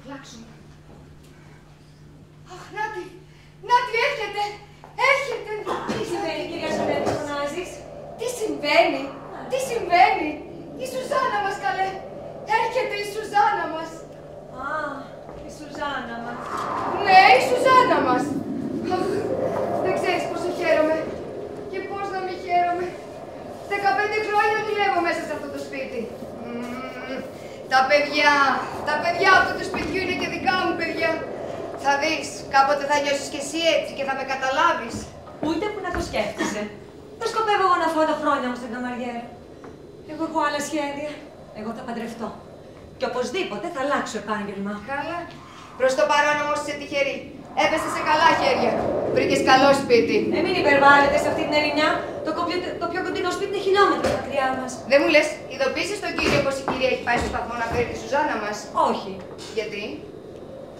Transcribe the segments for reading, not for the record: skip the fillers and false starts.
κλάξουν. Αχ, Νάτι! Νάτι, έρχεται! Έρχεται! Τι συμβαίνει, κυρία Σονέλη, φωνάζεις? Τι συμβαίνει! Τι συμβαίνει! Η Σουζάννα μας, καλέ! Έρχεται η Σουζάννα μας! Α, η Σουζάννα μας. Ναι, η Σουζάννα μας! Αχ, δεν ξέρεις πόσο χαίρομαι. Και πώς να μην χαίρομαι. 15 χρόνια δουλεύω μέσα σε αυτό το σπίτι. Τα παιδιά αυτού του σπιτιού είναι και δικά μου παιδιά. Θα δεις, κάποτε θα νιώσεις κι εσύ έτσι και θα με καταλάβεις. Ούτε που να το σκέφτεσαι. Δεν σκοπεύω εγώ να φάω τα χρόνια μου στην Καμαριέρα. Εγώ έχω άλλα σχέδια. Εγώ θα παντρευτώ. Και οπωσδήποτε θα αλλάξω επάγγελμα. Καλά. Προς το παρόν όμως είσαι τυχερή. Έπεσε σε καλά χέρια. Βρήκες καλό σπίτι. Μην υπερβάλλετε σε αυτή την ερημιά. Το πιο κοντινό σπίτι είναι χιλιόμετρα μακριά μας. Δεν μου λες, ειδοποίησες τον κύριο πως η κυρία έχει πάει στο σταθμό να φέρει τη Σουζάννα μας? Όχι. Γιατί?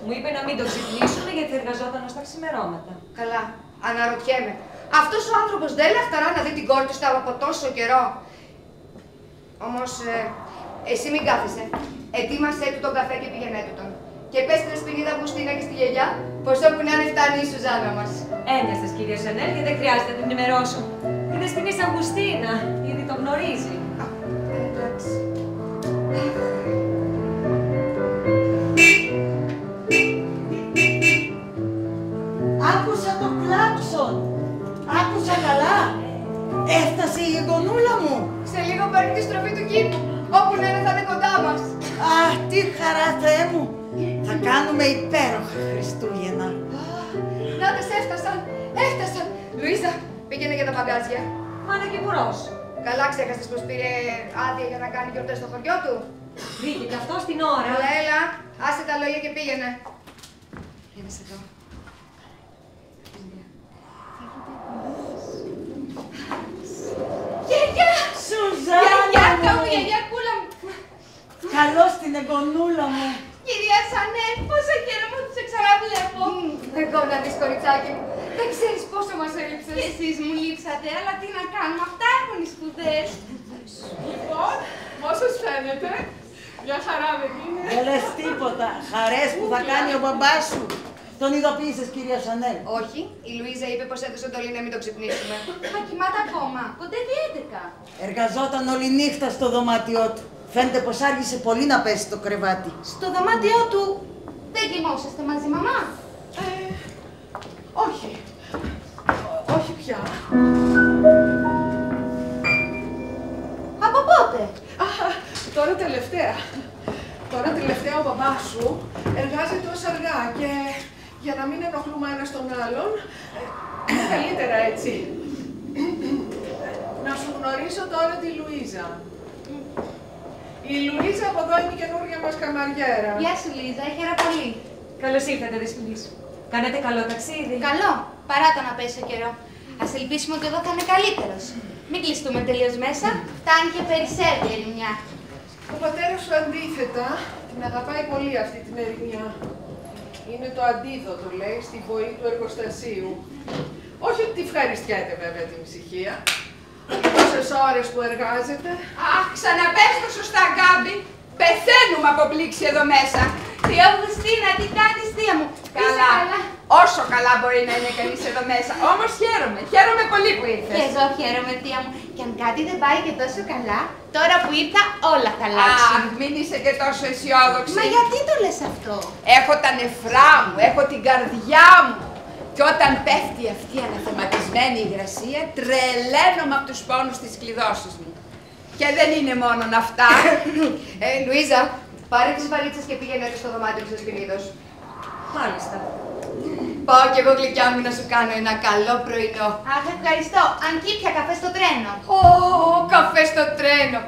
Μου είπε να μην το ξυπνήσουμε γιατί θα εργαζόταν ως τα ξημερώματα. Καλά. Αναρωτιέμαι. Αυτός ο άνθρωπος δεν λαχταρά να δει την κόρη του από τόσο καιρό. Όμως, εσύ μην κάθεσαι. Ετοίμασέ του τον καφέ και πήγαινε του τον. Και πες στην Εσπινίδα Αυγουστίνα και στη γιαγιά πως όπου να είναι φτάνει η Σουζάννα μας. Έννοια σας, κύριε Σανέλ, και δεν χρειάζεται να την ενημερώσω. Είναι στην Αυγουστίνα, ήδη το γνωρίζει. Εντάξει. Άκουσα το κλάψον. Άκουσα καλά. Έφτασε η γονούλα μου. Σε λίγο παίρνει τη στροφή του κήπου. Όπου να είναι θα είναι κοντά μας. Αχ, τι χαρά, Θεέ μου. Θα κάνουμε υπέροχα Χριστούγεννα. Νάτες, έφτασαν. Έφτασαν. Λουίζα, πήγαινε για τα μπαγκάζια. Μα είναι και μπουρός. Καλά ξέχασες πως πήρε άδεια για να κάνει γιορτές στο χωριό του. Βρήκε και αυτό στην ώρα. Έλα, άσε τα λόγια και πήγαινε. Πήγαινε εδώ. Γιαγιά! Σουζάννα μου. Γιαγιά κούλα μου. Καλώς την εγγονούλα μου. Κυρία Σανέλ, πόσο χαίρομαι που σε ξαναβλέπω. Εγώ να δεις, κοριτσάκι μου. Δεν ξέρεις πόσο μας έλειψες. Και εσείς μου λείψατε, αλλά τι να κάνουμε, αυτά έχουν οι σπουδές. Λοιπόν, πώς σας φαίνεται? Μια χαρά δεν είναι? Δεν λες τίποτα. Χαρές που θα κάνει ο μπαμπάς σου. Τον ειδοποίησες, κυρία Σανέλ? Όχι, η Λουίζα είπε πως έδωσε εντολή να μην το ξυπνήσουμε. Μα κοιμάται ακόμα, κοντεύει 11. Εργαζόταν όλη νύχτα στο δωμάτιό του. Φαίνεται πως άργησε πολύ να πέσει το κρεβάτι. Στο δωμάτιό του δεν κοιμόσαστε μαζί, μαμά? Όχι. Όχι πια. Από πότε? Τώρα τελευταία. Τώρα τελευταία ο μπαμπάς σου εργάζεται ως αργά και για να μην ενοχλούμε ένας τον άλλον, είναι καλύτερα έτσι. Να σου γνωρίσω τώρα τη Λουίζα. Η Λουίζα από εδώ είναι η καινούργια μας καμαριέρα. Γεια σου, Λίζα, χαίρομαι πολύ. Καλώς ήρθατε, δεσποινής. Κάνετε καλό ταξίδι. Καλό, παρά το να πέσει ο καιρό. Ας ελπίσουμε ότι εδώ θα είναι καλύτερος. Μην κλειστούμε τελείως μέσα, φτάνει και περισσεύει η ερημιά. Ο πατέρας σου αντίθετα την αγαπάει πολύ αυτή την ερημιά. Είναι το αντίδοτο, λέει, στη βοή του εργοστασίου. Όχι ότι τη ευχαριστιέται βέβαια την ησυχία. Τόσες ώρες που εργάζεται. Αχ, ξαναπες το σωστά, Γκάμπη. Πεθαίνουμε από πλήξη εδώ μέσα. Θεία Αυγουστίνα, τι κάνεις, θεία μου? Καλά. Όσο καλά μπορεί να είναι κανείς εδώ μέσα. Όμως χαίρομαι. Χαίρομαι πολύ που ήρθες. Και εγώ χαίρομαι, θεία μου. Και αν κάτι δεν πάει και τόσο καλά, τώρα που ήρθα όλα θα αλλάξουν. Αχ, μην είσαι και τόσο αισιόδοξη. Μα γιατί το λες αυτό? Έχω τα νεφρά μου, έχω την καρδιά μου. Και όταν πέφτει αυτή η αναθεματισμένη υγρασία, τρελαίνομαι από τους πόνους της κλειδώσης μου. Και δεν είναι μόνο αυτά. Λουίζα, πάρε τις βαλίτσες και πήγαινε στο δωμάτιο της Εσπινίδος. Μάλιστα. Πάω κι εγώ, γλυκιά μου, να σου κάνω ένα καλό πρωινό. Αχ, ευχαριστώ. Αν και ήπια καφέ στο τρένο. Ω, καφέ στο τρένο.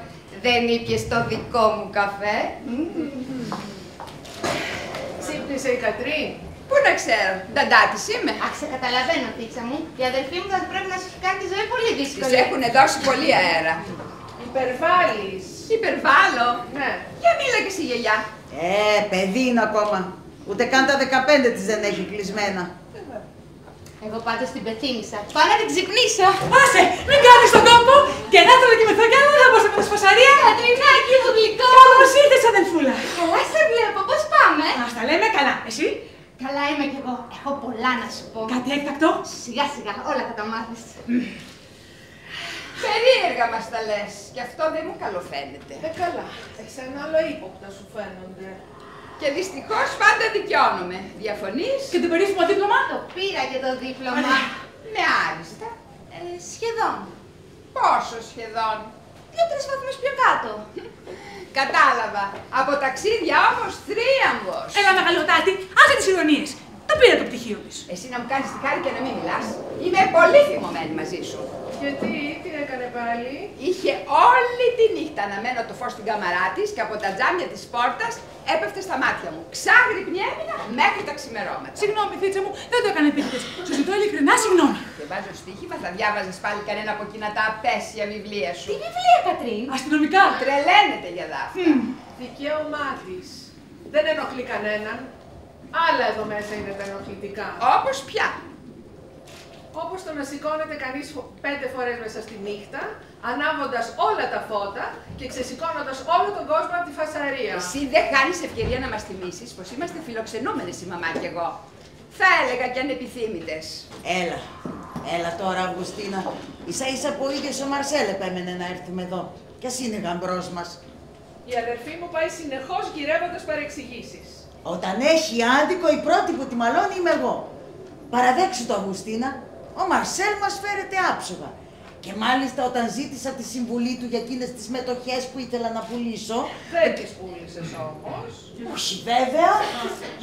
Δεν ήπιες το δικό μου καφέ? Ξύπνησε η Κατρίν. Πού να ξέρω, νταντάτης είμαι. Αχ, σε καταλαβαίνω, τίτσα μου. Η αδελφή μου θα πρέπει να σου κάνει τη ζωή πολύ Της δύσκολη. έχουν δώσει πολύ αέρα. Υπερβάλλεις. Υπερβάλλω. Ναι. Για μίλα και εσύ, γιαγιά. Παιδί είναι ακόμα. Ούτε καν τα 15 της δεν έχει κλεισμένα. Εγώ πάντως την πεθύμησα. Πάω να την ξυπνήσω. Άσε, μην κάνεις τον κόπο και να το κοιμηθώ κι άλλο να πω σε με τη σφασαρία. Κατρινάκι μου γλυκό. Καλώς ήρθες, αδελφούλα. Καλά σε βλέπω, πώς πάμε? Ας τα λέμε εσύ? Καλά είμαι κι εγώ. Έχω πολλά να σου πω. Κάτι έκτακτο? Σιγά σιγά, όλα θα τα μάθεις. Περίεργα μας τα λες. Κι αυτό δεν μου καλοφαίνεται. Καλά. Εσένα άλλο ύποπτα σου φαίνονται. Και δυστυχώς πάντα δικαιώνομαι. Διαφωνείς? Και το περίφημο δίπλωμα? Το πήρα και το δίπλωμα. Με άριστα. Σχεδόν. Πόσο σχεδόν? 2-3 βαθμούς πιο κάτω. Κατάλαβα. Από ταξίδια όμως θρίαμβος. Έλα μεγαλωτάτη, άσε τις ηρωνίες. Το πήρα το πτυχίο της. Εσύ να μου κάνεις τη χάρη και να μην μιλάς. Είμαι πολύ θυμωμένη μαζί σου. Γιατί, τι έκανε πάλι? Είχε όλη τη νύχτα αναμένο το φως στην κάμαρά της και από τα τζάμια της πόρτας έπεφτε στα μάτια μου. Ξάγρυπνη έμεινα μέχρι τα ξημερώματα. Συγγνώμη, Θήτσα μου, δεν το έκανα επίτηδες. Σου ζητώ ειλικρινά συγγνώμη. Και βάζω στοίχημα, θα διάβαζες πάλι κανένα από εκείνα τα απέσια βιβλία σου. Τι βιβλία, Κατρίν? Αστυνομικά. Τρελαίνεται για δάφτα. Δικαίωμά της. Δεν ενοχλεί κανέναν. Άλλα εδώ μέσα είναι τα ενοχλητικά. Όπως πια. Όπως το να σηκώνεται κανείς 5 φορές μέσα στη νύχτα, ανάβοντας όλα τα φώτα και ξεσηκώνοντας όλο τον κόσμο από τη φασαρία. Εσύ δεν χάνεις ευκαιρία να μας θυμίσεις πως είμαστε φιλοξενούμενες η μαμά και εγώ. Θα έλεγα και ανεπιθύμητες. Έλα τώρα, Αυγουστίνα. Ίσα ίσα που ο ίδιος ο Μαρσέλ επέμενε να έρθουμε εδώ. Κι ας είναι γαμπρός μας. Η αδερφή μου πάει συνεχώς γυρεύοντας παρεξηγήσεις. Όταν έχει άδικο, η πρώτη που τη μαλώνει είμαι εγώ. Παραδέξου το, Αυγουστίνα. Ο Μαρσέλ μας φέρεται άψογα. Και μάλιστα όταν ζήτησα τη συμβουλή του για εκείνες τις μετοχές που ήθελα να πουλήσω... Δεν τις πούλησες όμως. Όχι βέβαια,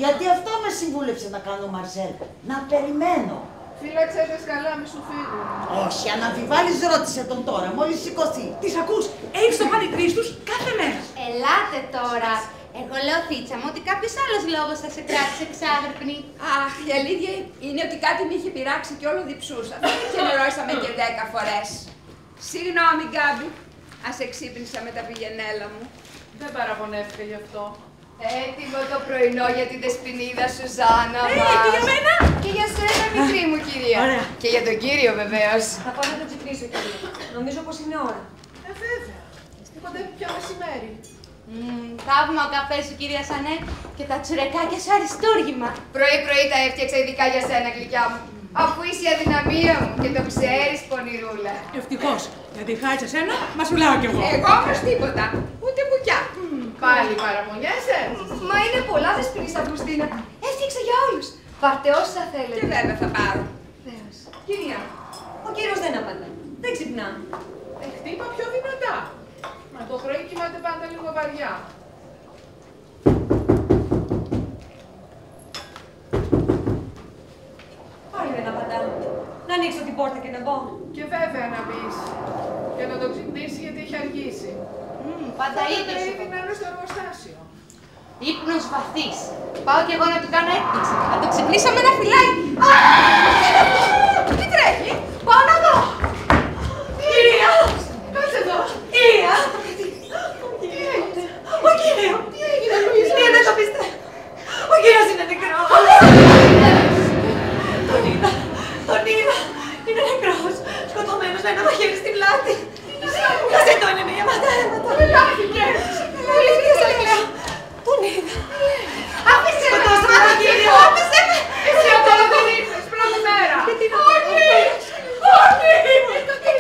γιατί αυτό με συμβούλεψε να κάνω ο Μαρσέλ. Να περιμένω. Φύλαξε τις καλά, μη σου φύγουν. Όχι, αναμφιβάλλεις, ρώτησε τον τώρα, μόλις σηκωθεί. Τις ακούς, έχεις το πανητρής τους κάθε μέρα. Ελάτε τώρα. Εγώ λέω, Θήτσα μου, ότι κάποιος άλλος λόγος θα σε κράτησε εξάγρυπνη. Αχ, η αλήθεια είναι ότι κάτι με είχε πειράξει και όλο διψούσα. Δεν με ξενερώσαμε και 10 φορές. Συγγνώμη, Γκάμπη. Ας εξύπνησα με τα πηγενέλα μου. Δεν παραπονεύτηκα γι' αυτό. Έτοιμο το πρωινό για την δεσποινίδα Σουζάνα μας. Και για μένα. Και για σένα, μικρή μου κυρία. Ωραία. Και για τον κύριο βεβαίως. Θα πάω να το ξυπνήσω, κυρία. Νομίζω πως είναι ώρα. Βέβαια. Κοντεύει πια μεσημέρι. Θαύμα ο καφές σου, κυρία Σανέ, και τα τσουρεκάκια σου αριστούργημα. Πρωί-πρωί τα έφτιαξα ειδικά για σένα, γλυκιά μου. Αφού είσαι η αδυναμία μου και το ξέρεις, πονηρούλα. Ευτυχώς, γιατί χάρη σε σένα, μασουλάω κι εγώ. Εγώ όμως τίποτα. Ούτε μπουκιά. Πάλι παραπονιέσαι. Μα είναι πολλά δεσποινής, Αυγουστίνα. Έφτιαξα για όλους. Πάρτε όσα Και θέλετε. βέβαια θα πάρω. Βεβαίως. Κυρία, ο κύριος δεν απαντά. Δεν ξυπνά. Χτύπα πιο δυνατά. Μα το πρωί κοιμάται πάντα λίγο βαριά. Πάλι δεν απαντά. Να ανοίξω την πόρτα και να μπω. Και βέβαια να μπεις. Και να το ξυπνήσει γιατί έχει αργήσει. Πάντα Θα ίδιος. ήδη να είναι στο εργοστάσιο. Ύπνος βαθύς. Πάω κι εγώ να του κάνω έκπληξη. Να το ξυπνήσω με ένα φυλάκι. Τι τρέχει? Πάω να δω. Κυρία! Κάτσε εδώ. Κυρία! Ο κύριο! Τι έγινε, Λουίζα? Κυρία, δεν το πιστεύω. Ο κύριος είναι νεκρός. Τον είδα. Τον είδα. Είναι νεκρός. Σκοτωμένος με ένα μαχαίρι στην πλάτη. Καζετό είναι μια ματάματα. Πελάθηκες. Αλήθεια σας λέω. Τον είδα. Άφησε με. Σκοτώσαμε τον κύριο. Άφησε με. Εσύ ακόμα δεν ήρθες πρώτη μέρα.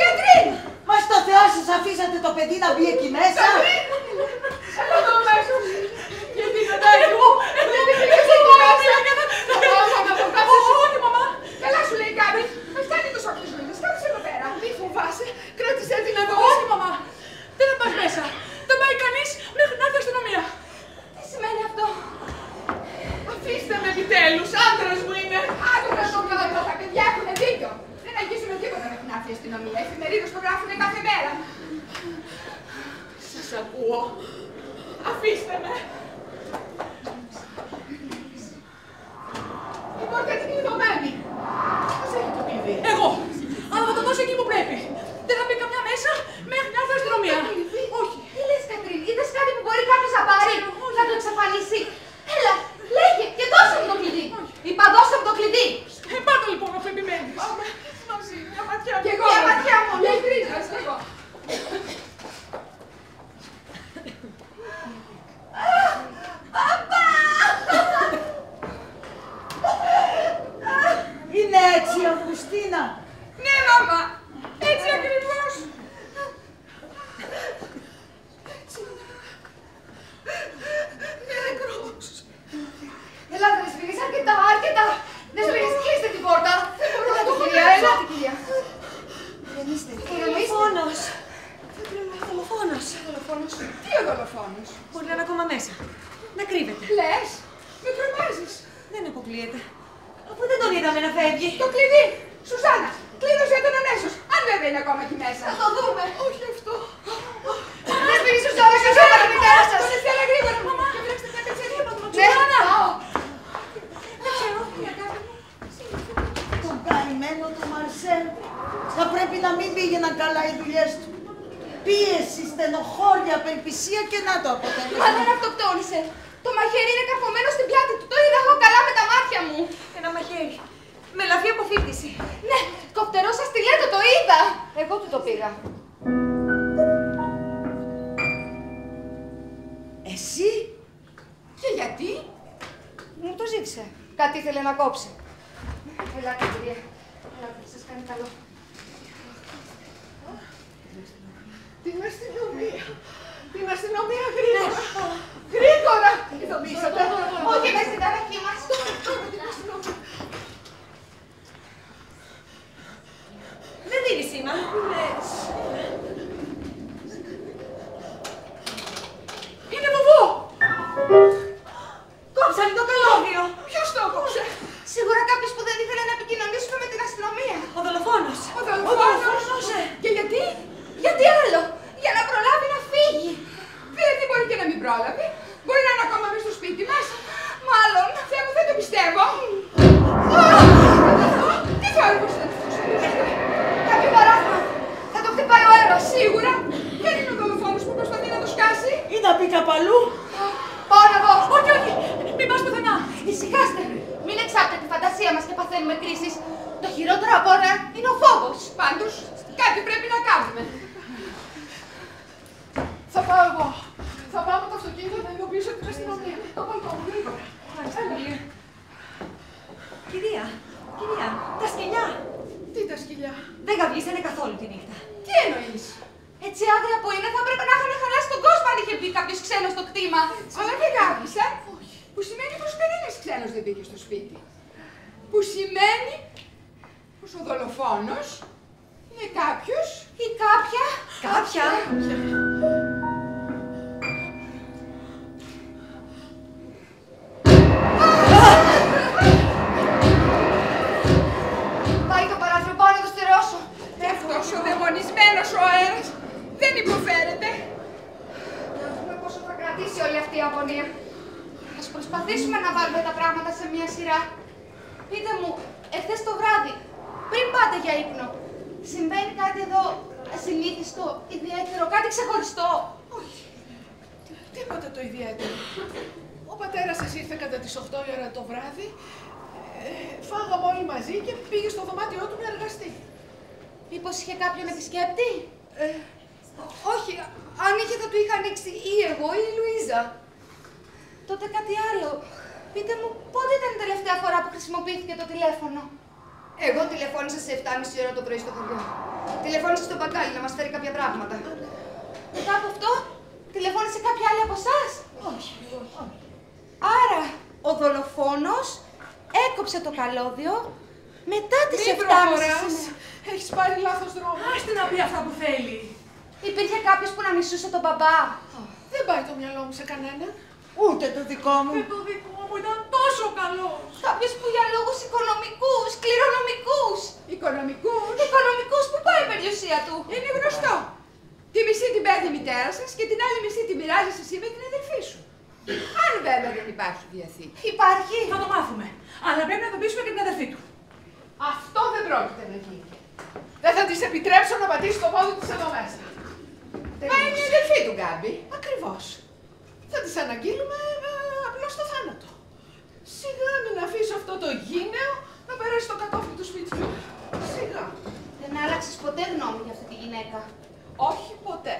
Κατρίν! Μα στο Θεό σας αφήσατε το παιδί να μπει εκεί μέσα. Έλα εδώ μέσα. Γιατί κατάει μου. Γιατί πήγες εκεί μέσα. Θα να το κάτσες. Όχι, μαμά. Καλά σου λέει Γκάμπη. Μας κάνει το σοκ της Λουίζας. Κάτσε εδώ πέρα. Μη φοβάσαι. Κράτησέ την εδώ. Όχι, μαμά. Δεν θα πας μέσα. Δεν πάει κανείς μέχρι να έρθει η αστυνομία. Τι σημαίνει αυτό? Αφήστε με επιτέλους. Άντρας μου είναι. Άκου να σου πω εδώ, τα παιδιά έχουν δίκιο. Δεν αγγίζουμε τίποτα μέχρι να έρθει η αστυνομία. Οι εφημερίδες το γράφουν κάθε μέρα. Σας ακούω. Αφήστε με. Η πόρτα είναι κλειδωμένη. Πώς έχει το κλειδί? Εγώ. Αλλά θα το δώσω εκεί που πρέπει. Δεν θα μπει καμιά μέσα μέχρι να έρθει η αστυνομία. Όχι. Τι λες, Κατρίν, είδες κάτι που μπορεί κάποιος να πάρει, να το εξαφανίσει? Έλα, λέγε και δώσε μου το κλειδί. Είπα δώσε μου το κλειδί. Πάρ' το λοιπόν αφού επιμένεις. Πάμε μαζί. Μια ματιά. Κι εγώ. Μια ματιά μου, Λέει Κρίζας, εγώ. δολοφόνος. Μπορεί να είναι ακόμα μέσα. Να κρύβεται. Λες, με τρομάζεις. Δεν αποκλείεται. Αφού δεν τον είδαμε να φεύγει. Το κλειδί! Σουζάννα, κλείδωσε τον αμέσως. Αν βέβαια είναι ακόμα εκεί μέσα. Θα το δούμε. Όχι αυτό. Δεν πήγε η Σουζάννα και σώμα τη μητέρα σας. Τον ήθελα γρήγορα. Μαμά, και βρέξτε κάτι έτσι γρήγορα. Ναι. Δεν ξέρω, η αγάπη μου. Τον καημένο του Μαρσέλ. Θα πρέπει να μην πήγαιναν καλά οι δουλειές του. Πίεση, στενοχώρια, απελπισία και να το αποτέλεσμα. Μα δεν αυτοκτόνησε. Το μαχαίρι είναι καρφωμένο στην πλάτη του. Το είδα εγώ καλά με τα μάτια μου. Ένα μαχαίρι. Με λαφή αποφύτιση. Ναι, κοφτερό σας στιλέτο, το είδα. Εγώ του το πήγα. Εσύ? Και γιατί? Μου το ζήτησε. Κάτι ήθελε να κόψει. Ελάτε, κυρία. Ελάτε, σας κάνει καλό. Την αστυνομία. Την αστυνομία γρήγορα. Γρήγορα. Ειδομήσατε. Όχι, μέσα στην ταραχή μας. Την αστυνομία. Δεν δίνει σήμα. Είναι βουβού. Κόψανε το καλώδιο. Ποιος το έκοψε? Σίγουρα κάποιος που δεν ήθελε να επικοινωνήσουμε με την αστυνομία. Ο δολοφόνος. Ο δολοφόνος. Και γιατί? Γιατί άλλο, για να προλάβει να φύγει. Δηλαδή μπορεί και να μην πρόλαβε. Μπορεί να είναι ακόμα μέσα στο σπίτι μας. Μάλλον. Θεέ μου, δεν το πιστεύω. Τι θόρυβος ήταν αυτός? Κάποιο παράθυρο. Θα το χτυπάει ο αέρας. Σίγουρα. Δεν είναι ο δολοφόνος που προσπαθεί να το σκάσει. Ή να πει καπαλού. Πάω να δω. Όχι, όχι, μην πας πουθενά. Ησυχάστε. Μην εξάπτετε τη φαντασία μας και παθαίνουμε κρίσεις. Το χειρότερο από όλα είναι ο φόβος. Πάντως, κάτι πρέπει να κάνουμε. Θα πάω εγώ. Θα πάω με το αυτοκίνητο να ειδοποιήσω την αστυνομία. Το παλκό μου, γρήγορα. Κυρία, τα σκυλιά. Τι τα σκυλιά? Δεν γαυγίσανε καθόλου τη νύχτα. Τι εννοείς? Έτσι άγρια που είναι, θα έπρεπε να είχαν χαλάσει τον κόσμο αν είχε μπει κάποιος ξένος στο κτήμα. Αλλά δεν γάβησαν. Που σημαίνει πως κανένας ξένος δεν μπήκε στο σπίτι. Που σημαίνει πως ο δολοφόνος είναι κάποιος Ή κάποια. Κάποια. Πάει το παράθυρο, πάω να το στερεώσω. και αυτός ο δαιμονισμένος ο αέρας δεν υποφέρεται. Να δούμε πόσο θα κρατήσει όλη αυτή η αγωνία. Ας προσπαθήσουμε να βάλουμε τα πράγματα σε μια σειρά. Πείτε μου, εχθές το βράδυ, πριν πάτε για ύπνο, συμβαίνει κάτι εδώ ασυνήθιστο, ιδιαίτερο, κάτι ξεχωριστό? Όχι. Τίποτα το ιδιαίτερο. Ο πατέρας σας ήρθε κατά τις 8 η ώρα το βράδυ, φάγαμε όλοι μαζί και πήγε στο δωμάτιό του να εργαστεί. Μήπως είχε κάποιον επισκέπτη? Όχι, αν είχε θα του είχα ανοίξει ή εγώ ή η Λουίζα. Τότε κάτι άλλο. Πείτε μου, πότε ήταν η τελευταία φορά που χρησιμοποιήθηκε το τηλέφωνο? Εγώ τηλεφώνησα σε 7.30 ώρα το πρωί στο χωριό. Τηλεφώνησα στον μπακάλι να μας φέρει κάποια πράγματα. Μετά από αυτό, τηλεφώνησε κάποια άλλη από εσάς? Όχι. Άρα, ο δολοφόνος έκοψε το καλώδιο μετά τις Μην 7.30 προχωράς. σήμερα. Έχεις πάρει λάθος δρόμο. Άστε να πει αυτά που θέλει. Υπήρχε κάποιος που να μισούσε τον μπαμπά? Δεν πάει το μυαλό μου σε κανέναν. Ούτε το δικό μου. Και το δικό μου ήταν τόσο καλός. Κάποιος που για λόγους οικονομικούς, κληρονομικούς, Οικονομικούς. που πάει η περιουσία του? Είναι γνωστό. Τη μισή την παίρνει η μητέρα σας και την άλλη μισή την μοιράζεις εσύ με την αδελφή σου. Αν βέβαια δεν υπάρχει διαθήκη. Υπάρχει. Θα το μάθουμε. Αλλά πρέπει να ειδοποιήσουμε και την αδερφή του. Αυτό δεν πρόκειται να γίνει. Δεν θα της επιτρέψω να πατήσει το πόδι της εδώ μέσα. Μα είναι η αδελφή του, Γκάμπη. Ακριβώς. Θα της αναγγείλουμε απλώς στο θάνατο. Σιγά μην αφήσω αυτό το γήναιο να περάσει το κατόφλι του σπιτιού. Σιγά. Δεν άλλαξες ποτέ γνώμη για αυτή τη γυναίκα? Όχι ποτέ.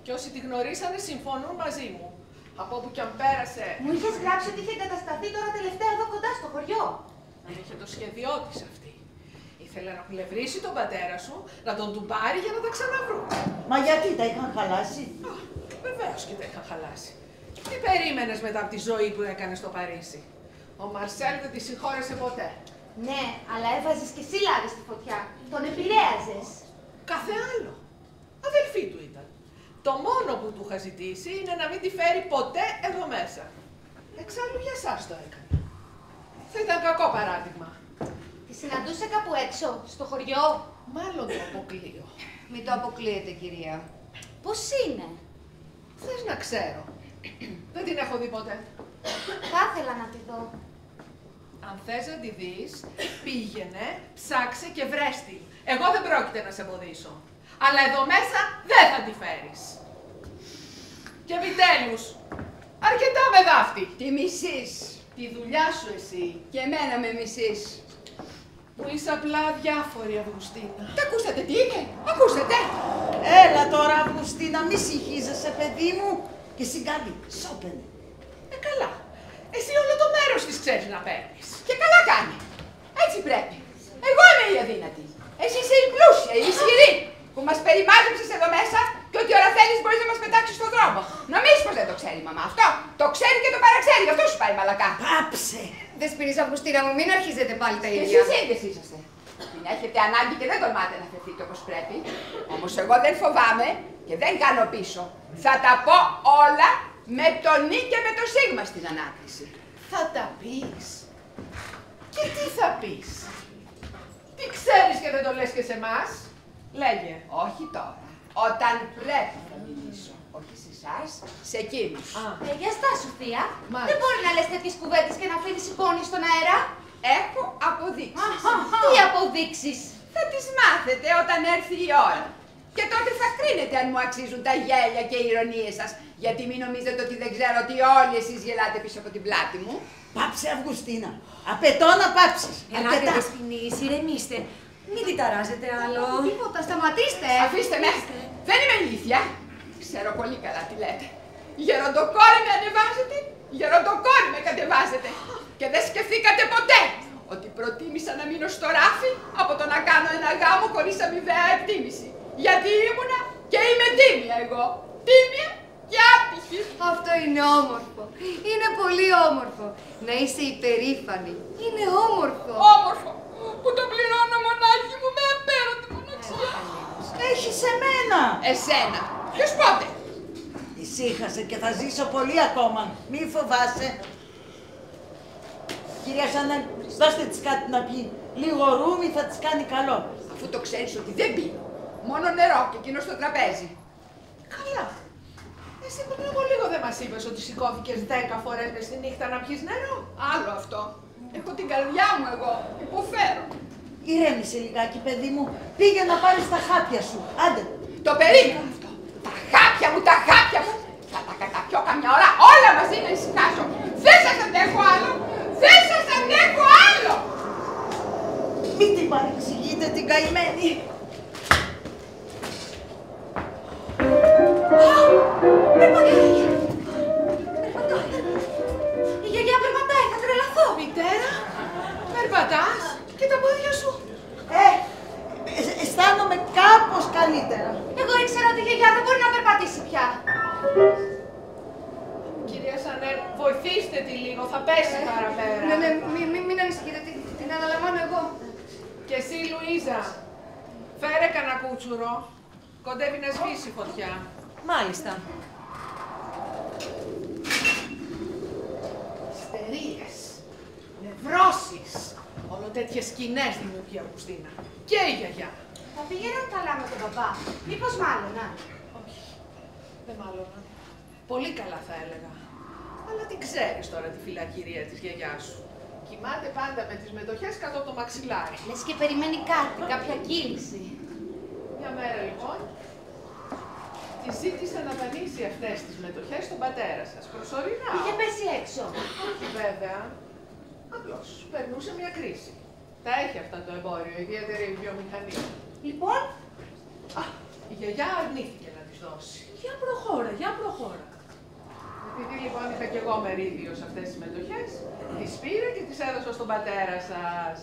Και όσοι τη γνωρίσανε συμφωνούν μαζί μου. Από όπου κι αν πέρασε, Μου είχες γράψει ότι είχε εγκατασταθεί τώρα τελευταία εδώ κοντά στο χωριό. είχε το σχέδιό της αυτή. Ήθελε να πλευρίσει τον πατέρα σου, να τον του πάρει για να τα ξαναβρούν. Μα γιατί τα είχαν χαλάσει. Βεβαίως και τα είχαν χαλάσει. Τι περίμενες μετά από τη ζωή που έκανε στο Παρίσι? Ο Μαρσέλ δεν τη συγχώρεσε ποτέ. Ναι, αλλά έβαζες και εσύ λάδι στη φωτιά. Τον επηρέαζες. Κάθε άλλο. Αδελφή του ήταν. Το μόνο που του είχα ζητήσει είναι να μην τη φέρει ποτέ εδώ μέσα. Εξάλλου για εσάς το έκανα. Θα ήταν κακό παράδειγμα. Τη συναντούσε κάπου έξω, στο χωριό. Μάλλον το αποκλείω. Μην το αποκλείετε, κυρία. Πώς είναι? Θες να ξέρω. Δεν την έχω δει ποτέ. Θα ήθελα να τη δω. Αν θες να τη δεις, πήγαινε, ψάξε και βρέστη. Εγώ δεν πρόκειται να σε εμποδίσω. Αλλά εδώ μέσα δεν θα τη φέρεις. Και επιτέλους, αρκετά με δάφτη. Τη μισείς. Τη δουλειά σου εσύ. Και εμένα με μισείς. Που είσαι απλά αδιάφορη, Αυγουστίνα. Τα ακούσατε τι είπε? Ακούσατε? Έλα τώρα, Αυγουστίνα, μη συγχύζεσαι, παιδί μου. Και συγκάλει, σώπαινε. Καλά. Εσύ όλο το μέρος της ξέρεις να παίρνεις. Και καλά κάνει. Έτσι πρέπει. Εγώ είμαι η αδύνατη. Εσύ είσαι η πλούσια, η ισχυρή. Που μας περιμάζεψες εδώ μέσα και ό,τι ώρα θέλεις μπορείς να μας πετάξεις στον δρόμο. Νομίζεις πως δεν το ξέρει η μαμά αυτό? Το ξέρει και το παραξέρει, γι' αυτό σου πάει μαλακά. Πάψε. Δεσποινής Αυγουστίνα μου, μην αρχίζετε πάλι τα Και ίδια. εσείς ίδιες είσαστε. Την έχετε ανάγκη και δεν τολμάτε να φερθείτε όπως πρέπει. Όμως εγώ δεν φοβάμαι και δεν κάνω πίσω. Θα τα πω όλα με το νι και με το σίγμα στην ανάκριση. Θα τα πεις. Και τι θα πεις? Τι ξέρεις και δεν το λες και σε εμάς? Λέγε. Όχι τώρα. Όταν πρέπει θα μιλήσω. Όχι σε εσάς, σε εκείνους. Για στάσου, θεία. Μάλιστα. Δεν μπορεί να λες τέτοιες κουβέντες και να αφήνεις εικόνες στον αέρα. Έχω αποδείξεις. Τι αποδείξεις? Θα τις μάθετε όταν έρθει η ώρα. Και τότε θα κρίνετε αν μου αξίζουν τα γέλια και οι ηρωνίες σας. Γιατί μην νομίζετε ότι δεν ξέρω ότι όλοι εσείς γελάτε πίσω από την πλάτη μου. Πάψε, Αυγουστίνα. Απαιτώ να πάψεις. Ελάτε, Αρκετά. Δεσποινής, ηρεμήστε. Μην τη ταράζετε άλλο. Τίποτα, σταματήστε. Αφήστε με. Δεν είμαι ηλίθια. Ξέρω πολύ καλά τι λέτε. Γεροντοκόρη με ανεβάζετε, γεροντοκόρη με κατεβάζετε. Και δεν σκεφτήκατε ποτέ ότι προτίμησα να μείνω στο ράφι από το να κάνω ένα γάμο χωρίς αμοιβαία εκτίμηση. Γιατί ήμουνα και είμαι τίμια εγώ. Τίμια και άτυχη. Αυτό είναι όμορφο. Είναι πολύ όμορφο. Να είσαι υπερήφανη. Είναι όμορφο. Όμορφο που το πληρώνω μονάχη μου με απέραντη μοναξιά. Έχεις εμένα. Εσένα. Ποιος πότε? Ησύχασε και θα ζήσω πολύ ακόμα. Μη φοβάσαι. Κυρία Σανέλ, δώστε της κάτι να πει. Λίγο ρούμι θα της κάνει καλό. Αφού το ξέρεις ότι δεν πίνω. Μόνο νερό και εκείνο στο τραπέζι. Καλά. Εσύ πριν από λίγο δεν μας είπες ότι σηκώθηκες 10 φορές μες τη νύχτα να πιεις νερό? Άλλο αυτό. Έχω την καρδιά μου εγώ. Υποφέρω. Ηρέμησε λιγάκι, παιδί μου. Πήγε να πάρεις τα χάπια σου. Άντε. Το περίμενα αυτό. Τα χάπια μου, τα χάπια μου. Θα τα καταπιώ καμιά ώρα όλα μαζί να ησυχάσω. Δεν σας αντέχω άλλο. Δεν σας αντέχω άλλο. Μην την παρεξηγείτε την καημένη. Περπατάει. Η γιαγιά περπατάει, θα τρελαθώ. Μητέρα, περπατάς και τα πόδια σου. Αισθάνομαι κάπως καλύτερα. Εγώ ήξερα ότι η γιαγιά δεν μπορεί να περπατήσει πια. Κυρία Σανέλ, βοηθήστε τη λίγο, θα πέσει παραπέρα. Ναι, μην ανησυχείτε, την αναλαμβάνω εγώ. Και εσύ, Λουίζα, φέρε κανένα κούτσουρο. Κοντεύει να σβήσει η φωτιά. Μάλιστα. Ιστερίες, νευρώσεις, όλο τέτοιες σκηνές δημιουργεί η Αυγουστίνα. Και η γιαγιά. Θα πήγαιναν καλά με τον παπά. Μήπως μάλλον, Όχι, δεν μάλλον. Πολύ καλά θα έλεγα. Αλλά την ξέρεις τώρα τη φυλακυρία της γιαγιάς σου. Κοιμάται πάντα με τις μετοχές κάτω από το μαξιλάρι. λες και περιμένει κάτι, κάποια κύληση. Μια μέρα λοιπόν, τη ζήτησε να δανείσει αυτές τις μετοχές στον πατέρα σας. Προσωρινά. Είχε πέσει έξω. Όχι βέβαια. Απλώς περνούσε μια κρίση. Τα έχει αυτά το εμπόριο, ιδιαίτερη βιομηχανία. Λοιπόν, Η γιαγιά αρνήθηκε να τις δώσει. Για προχώρα, για προχώρα. Επειδή λοιπόν είχα κι εγώ μερίδιο σε αυτές τις μετοχές, τις πήρε και τις έδωσα στον πατέρα σας.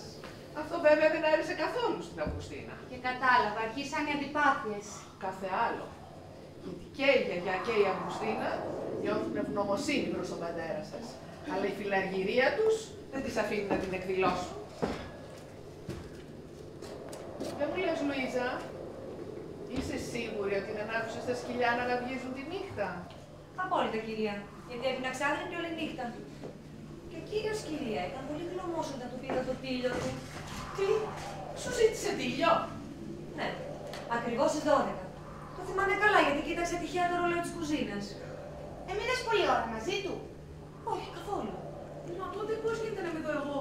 Αυτό βέβαια δεν άρεσε καθόλου στην Αυγουστίνα. και κατάλαβα, αρχίσαν οι αντιπάθειες. Κάθε άλλο. Γιατί και η γιαγιά και η Αυγουστίνα νιώθουν ευγνωμοσύνη προς τον πατέρα σας. Αλλά η φιλαργυρία τους δεν τις αφήνει να την εκδηλώσουν. Δεν μου λες, Λουίζα, Είσαι σίγουρη ότι δεν άκουσες τα σκυλιά να γαβγίζουν τη νύχτα? Απόλυτα, κυρία. Γιατί έφυγα ξάδρυνη όλη νύχτα. Και ο κύριος, κυρία, ήταν πολύ γλωμός όταν του πήρα το τήλιο του. Τι, σου ζήτησε τήλιο? Ναι, ακριβώς στις 12. Το θυμάμαι καλά γιατί κοίταξε τυχαία το ρολόι της κουζίνας. Έμεινες πολλή ώρα μαζί του? Όχι, καθόλου. Μα τότε πώς γίνεται να μην δω εγώ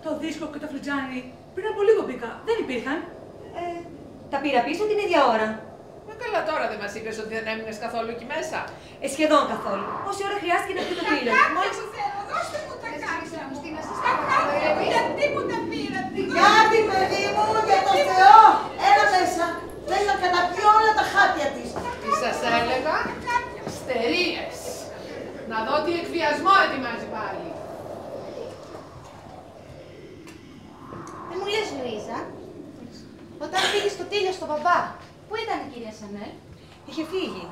το δίσκο και το φλιτζάνι? Πριν από λίγο μπήκα. Δεν υπήρχαν. Τα πήρα πίσω την ίδια ώρα. Μα καλά, τώρα δεν μας είπες ότι δεν έμεινες καθόλου εκεί μέσα? Σχεδόν καθόλου. Όση ώρα χρειάστηκε να πει το τήλιο. Κάκια θέλω, δώστε μου τα κάκια μου. Τα κάκια μου, γιατί μου τα πήρατε? Κάτι, παιδί μου, για το Θεό! Έλα μέσα! Θέλει να καταπιεί όλα τα χάπια της. Τι σας έλεγα? Στερίες. Να δω τι εκβιασμό ετοιμάζει πάλι. Δεν μου λες, Λουίζα, όταν πήγες στο τήλιο στον μπαμπά, πού ήταν η κυρία Σανέλ? Είχε φύγει.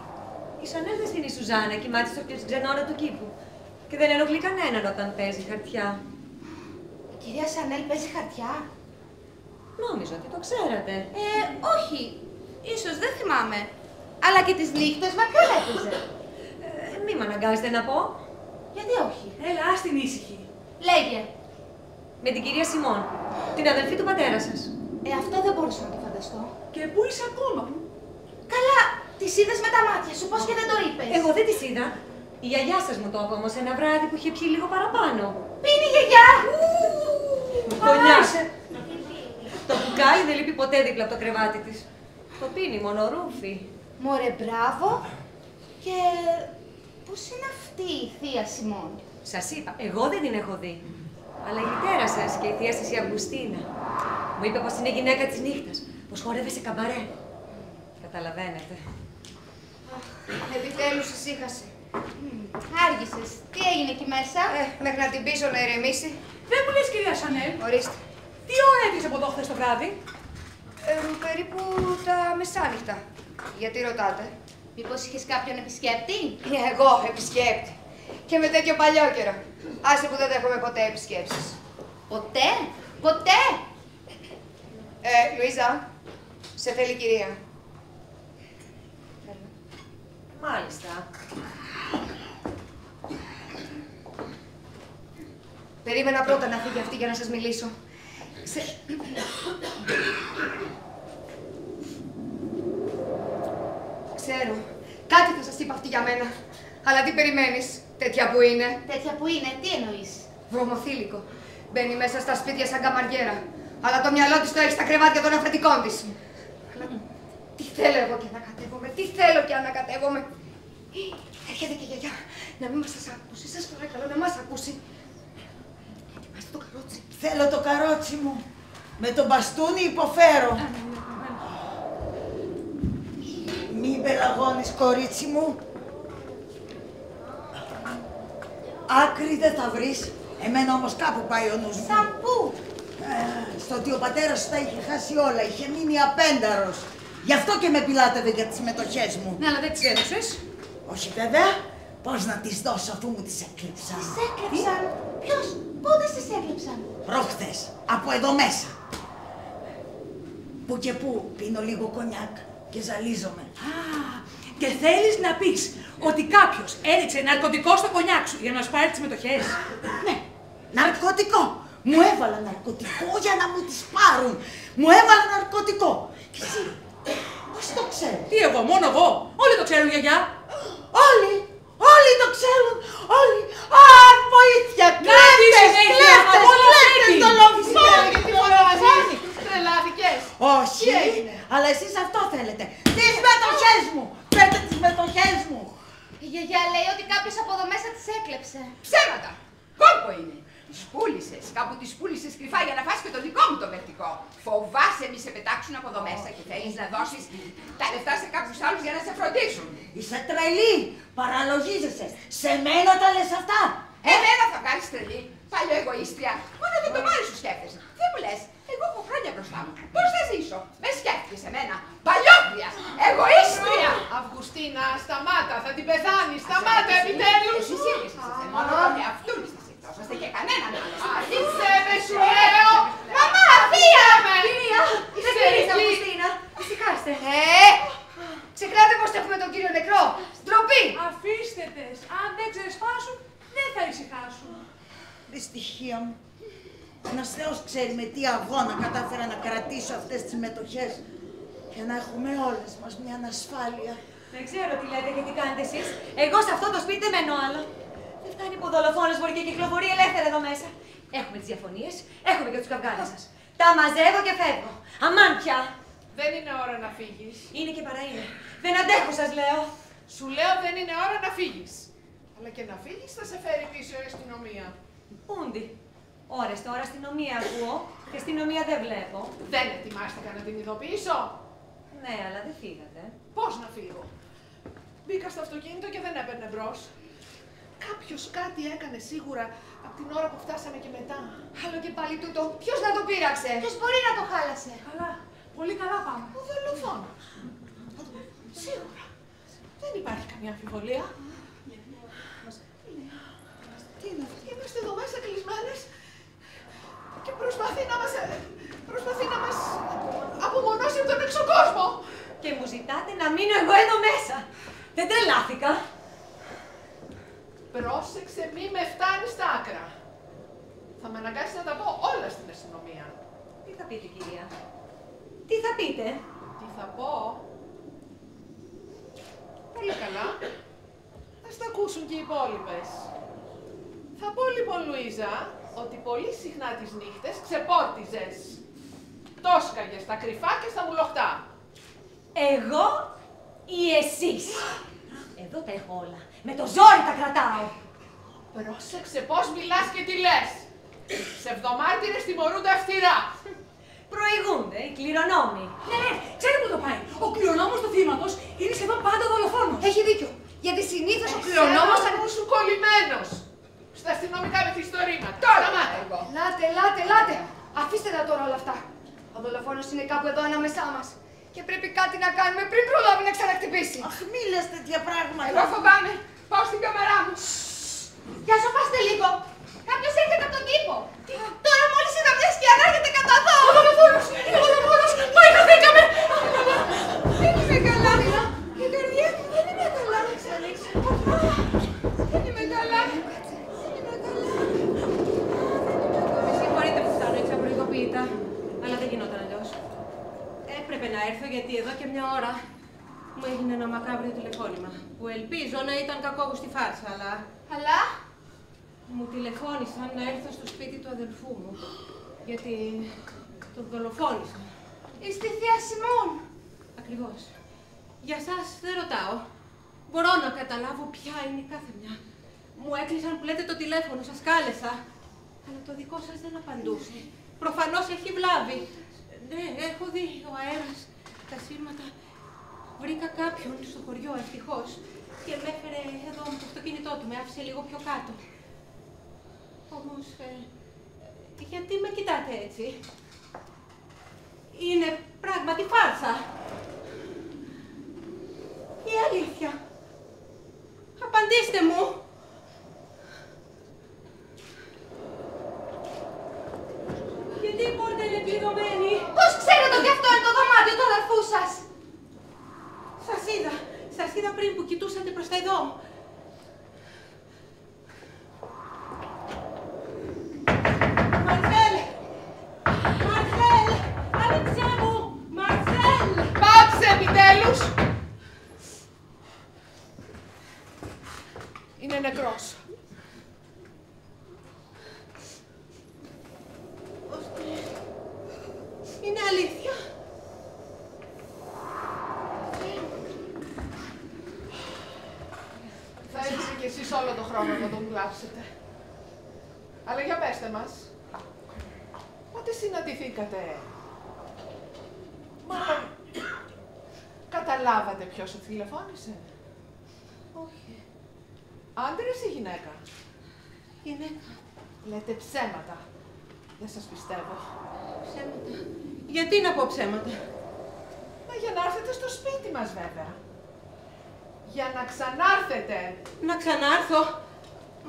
Η Σανέλ δεν στην η Σουζάνα κοιμάται στο ξενώνα του κήπου. Και δεν ενοχλεί κανέναν όταν παίζει χαρτιά. Η κυρία Σανέλ παίζει χαρτιά? Νόμιζα ότι το ξέρατε. Όχι. Ίσως δεν θυμάμαι. Αλλά και τις νύχτες μακριά έπαιζε. Μη με αναγκάζετε να πω. Γιατί όχι? Έλα, ας την ήσυχη. Λέγε. Με την κυρία Σιμών, την αδελφή του πατέρα σας. Αυτό δεν μπορούσα να το φανταστώ. Και πού είσαι ακόμα? Καλά, τις είδες με τα μάτια σου, πώς και δεν το είπες? Εγώ δεν τις είδα. Η γιαγιά σας μου το είπε όμως ένα βράδυ που είχε πιει λίγο παραπάνω. Πίνει η γιαγιά! Κονιάκ. Το μπουκάλι δεν λείπει ποτέ δίπλα από το κρεβάτι της. Το πίνει μόνο ρούφι. Μωρέ, μπράβο. Και πώς είναι αυτή η θεία Σιμών? Σας είπα, εγώ δεν την έχω δει. Αλλά η μητέρα σας και η θεία σας η Αυγουστίνα μου είπε πως είναι γυναίκα της νύχτας, πως χορεύει σε καμπαρέ. Καταλαβαίνετε. Επιτέλους ησύχασε. Άργησες. Τι έγινε εκεί μέσα? Μέχρι να την πείσω να ηρεμήσει. Δεν μου λες, κυρία Σανέλ, Ορίστε. τι ώρα έφυγες από εδώ χθες το βράδυ? Περίπου τα μεσάνυχτα. Γιατί ρωτάτε? Μήπως είχες κάποιον επισκέπτη? Εγώ επισκέπτη. Και με τέτοιο παλιό καιρό. Άσε που δεν δέχομαι ποτέ επισκέψεις. Ποτέ? Ποτέ? Λουίζα, σε θέλει η κυρία. Μάλιστα. Περίμενα πρώτα να φύγει αυτή για να σας μιλήσω. Ξέρω. Κάτι θα σας είπα αυτή για μένα. Αλλά τι περιμένεις, τέτοια που είναι? Τέτοια που είναι, τι εννοείς? Βρωμοθήλικο. Μπαίνει μέσα στα σπίτια σαν καμαριέρα. Αλλά το μυαλό της το έχει στα κρεβάτια των αφεντικών της. Αλλά τι θέλω εγώ και ανακατεύομαι, τι θέλω και ανακατεύομαι. Έρχεται και η γιαγιά. Να μην μας σας ακούσει, σας παρακαλώ να μας ακούσει. Ετοιμάστε το καρότσι. Θέλω το καρότσι μου. Με το μπαστούνι υποφέρω. Μην πελαγώνεις, κορίτσι μου. Άκρη δεν θα βρεις. Εμένα όμως κάπου πάει ο νους μου. Σαν πού? Στο ότι ο πατέρας σου τα είχε χάσει όλα. Είχε μείνει απένταρος. Γι' αυτό και με πιλάτευε για τις μετοχές μου. Ναι, αλλά δεν τις έδωσες. Όχι βέβαια. Πώς να τις δώσω αφού μου τις έκλειψαν. Τις έκλεψαν? Ποιος? Πότε τις έκλεψαν? Προχθές. Από εδώ μέσα. Που και που πίνω λίγο κονιάκ και ζαλίζομαι. Και θέλεις να πεις ότι κάποιος έριξε ναρκωτικό στο κονιάκ σου για να σου πάρει τις μετοχές? Ναι, ναρκωτικό. Μου έβαλα ναρκωτικό για να μου τις πάρουν. Μου έβαλα ναρκωτικό. Και εσύ, πώς το ξέρεις? Τι εγώ, μόνο εγώ? Όλοι το ξέρουν, γιαγιά. Όλοι το ξέρουν. Όλοι. Α, βοήθεια. συνέχεια, Κλέφτες, από όλα πρέπει. δολοφόνοι. Τι φωνάζεις, τρελάθηκες? Όχι, Τι έγινε? αλλά εσείς αυτό θέλετε. Τις μετοχές μου. Πέτε τις μετοχές μου. Η γιαγιά λέει ότι κάποιος από εδώ μέσα τις έκλεψε. Ψέματα! Κόλπο είναι! Τις πούλησες. Κάπου τις πούλησες κρυφά για να φας και το δικό μου το μερτικό. Φοβάσαι μη σε πετάξουν από εδώ μέσα και θέλεις να δώσεις τα λεφτά σε κάποιους άλλους για να σε φροντίσουν. Είσαι τρελή. Παραλογίζεσαι. Σε μένα τα λες αυτά. Εμένα θα βγάλεις τρελή. Παλιό εγωίστρια. Μόνο δεν το μάρι σου σκέφτεσαι. Δεν μου λες. Εγώ έχω χρόνια μπροστά μου. Πώς θα ζήσω? Με σκέφτηκες εμένα. Παλιόκρια. Εγωίστρια. Αυγουστίνα, σταμάτα, θα την πεθάνεις. Σταμάτα, επιτέλους. Εσείς ήρθατε μόνο τον εαυτούν σας εκτόσαστε και κανέναν άλλο. Αφήστε με, σου λέω. Μαμά, θεία! με. Κυρία, δεν κυρία Αυγουστίνα. Ησυχάστε. δεν ξεσπάσουν, δεν θα ησυχάσουν. Δυστυχία μου. Ένας Θεός ξέρει με τι αγώνα κατάφερα να κρατήσω αυτές τις μετοχές για να έχουμε όλες μας μια ανασφάλεια. Δεν ξέρω τι λέτε και τι κάνετε εσείς. Εγώ σε αυτό το σπίτι δεν μένω άλλο. Δεν φτάνει που ο δολοφόνος μπορεί και κυκλοφορεί ελεύθερα εδώ μέσα. Έχουμε τις διαφωνίες, έχουμε και τους καυγάδες σας. Τα μαζεύω και φεύγω. Αμάν πια. Δεν είναι ώρα να φύγεις. Είναι και παρά είναι. Δεν αντέχω, σας λέω. Σου λέω δεν είναι ώρα να φύγεις. Αλλά και να φύγεις θα σε φέρει πίσω η αστυνομία. Πούντι. Ώρες τώρα αστυνομία ακούω και αστυνομία δεν βλέπω. Δεν ετοιμάστηκα να την ειδοποιήσω. Ναι, αλλά δεν φύγατε. Πώς να φύγω. Μπήκα στο αυτοκίνητο και δεν έπαιρνε μπρος. Κάποιος κάτι έκανε σίγουρα από την ώρα που φτάσαμε και μετά. Άλλο και πάλι τούτο. Ποιος να το πείραξε. Ποιος μπορεί να το χάλασε. Καλά, πολύ καλά πάμε. Ο δολοφόνος. Σίγουρα. Δεν υπάρχει καμία αμφιβολία. Τι είναι αυτό. Είμαστε εδώ μέσα κλεισμένες και προσπαθεί να μας απομονώσει από τον έξω κόσμο. Και μου ζητάτε να μείνω εγώ εδώ μέσα. Δεν τρελάθηκα. Πρόσεξε, μη με φτάνεις στα άκρα. Θα με αναγκάσεις να τα πω όλα στην αστυνομία. Τι θα πείτε, κυρία. Τι θα πείτε. Τι θα πω. Πολύ καλά. Ας τα ακούσουν και οι υπόλοιπες. Θα πω λοιπόν, Λουίζα, ότι πολύ συχνά τις νύχτες ξεπόρτιζες. Τόσκαγες στα κρυφά και στα μουλοχτά. Εγώ ή εσείς. Εδώ τα έχω όλα. Με το ζόρι τα κρατάω. Πρόσεξε πώς μιλάς και τι λες. Ψευδομάρτυρες τιμωρούνται αυστηρά. Προηγούνται οι κληρονόμοι. Ναι, ξέρει που το πάει. Ο κληρονόμος του θύματος είναι σχεδόν πάντα δολοφόνος. Έχει δίκιο. Γιατί συνήθως ο κληρονόμος... Εσένα μου σου κολλημένος. Στα αστυνομικά μυθιστορήματα. Τώρα μάτε εγώ. Ελάτε. Αφήστε τα τώρα όλα αυτά. Ο δολοφόνος είναι κάπου εδώ ανάμεσά μας. Και πρέπει κάτι να κάνουμε πριν προλάβει να ξαναχτυπήσει. Αχ, μη λες τέτοια πράγματα. Εγώ φοβάμαι. Πάω στην κάμερά μου. Για σοπάστε λίγο. Κάποιος έρχεται από τον τύπο. Τώρα μόλις είδα μια σκιά να έρχεται κατά εδώ. Ο δολοφόνος. Πάει, χαθήκαμε. Δεν είμαι καλά. Η καρδιά μου δεν είναι καλά. Δεν είμαι καλά. Με συγχωρείτε που φτάνω έξω προειδοποίητα. Αλλά δεν γινόταν αλλιώς. Έπρεπε να έρθω γιατί εδώ και μια ώρα μου έγινε ένα μακάβριο τηλεφώνημα. Που ελπίζω να ήταν κακόγουστη φάρσα, αλλά μου τηλεφώνησαν να έρθω στο σπίτι του αδελφού μου. Γιατί τον δολοφόνησαν. Είστε η θεία Σιμών. Ακριβώς. Για σας δεν ρωτάω. Μπορώ να καταλάβω ποια είναι η κάθε μια. Μου έκλεισαν που λέτε το τηλέφωνο, σας κάλεσα. Αλλά το δικό σας δεν απαντούσε. Προφανώς έχει βλάβει. Ναι, έχω δει ο αέρας, τα σύρματα. Βρήκα κάποιον στο χωριό, ευτυχώς. Και με έφερε εδώ με το αυτοκίνητό του, με άφησε λίγο πιο κάτω. Όμως, γιατί με κοιτάτε έτσι. Είναι πράγματι φάρσα. Η αλήθεια. Απαντήστε μου. Γιατί η πόρτα είναι κλειδωμένη. Πώς ξέρετε ότι αυτό είναι το δωμάτιο του αδερφού σας. Σας είδα πριν που κοιτούσατε προς τα εδώ. Μαρσέλ! Άνοιξέ μου! Μαρσέλ! Πάψε επιτέλους. Είναι νεκρός. Είναι αλήθεια. Θα έχετε κι εσείς όλο τον χρόνο να τον κλάψετε. Αλλά για πέστε μας. Πότε συναντηθήκατε. Μάλλον καταλάβατε ποιος σου τηλεφώνησε. Όχι. Άντρας ή γυναίκα. Γυναίκα. Λέτε ψέματα. Δεν σας πιστεύω. Ψέματα. Γιατί να πω ψέματα. Μα για να έρθετε στο σπίτι μας βέβαια. Για να ξανάρθετε. Να ξανάρθω.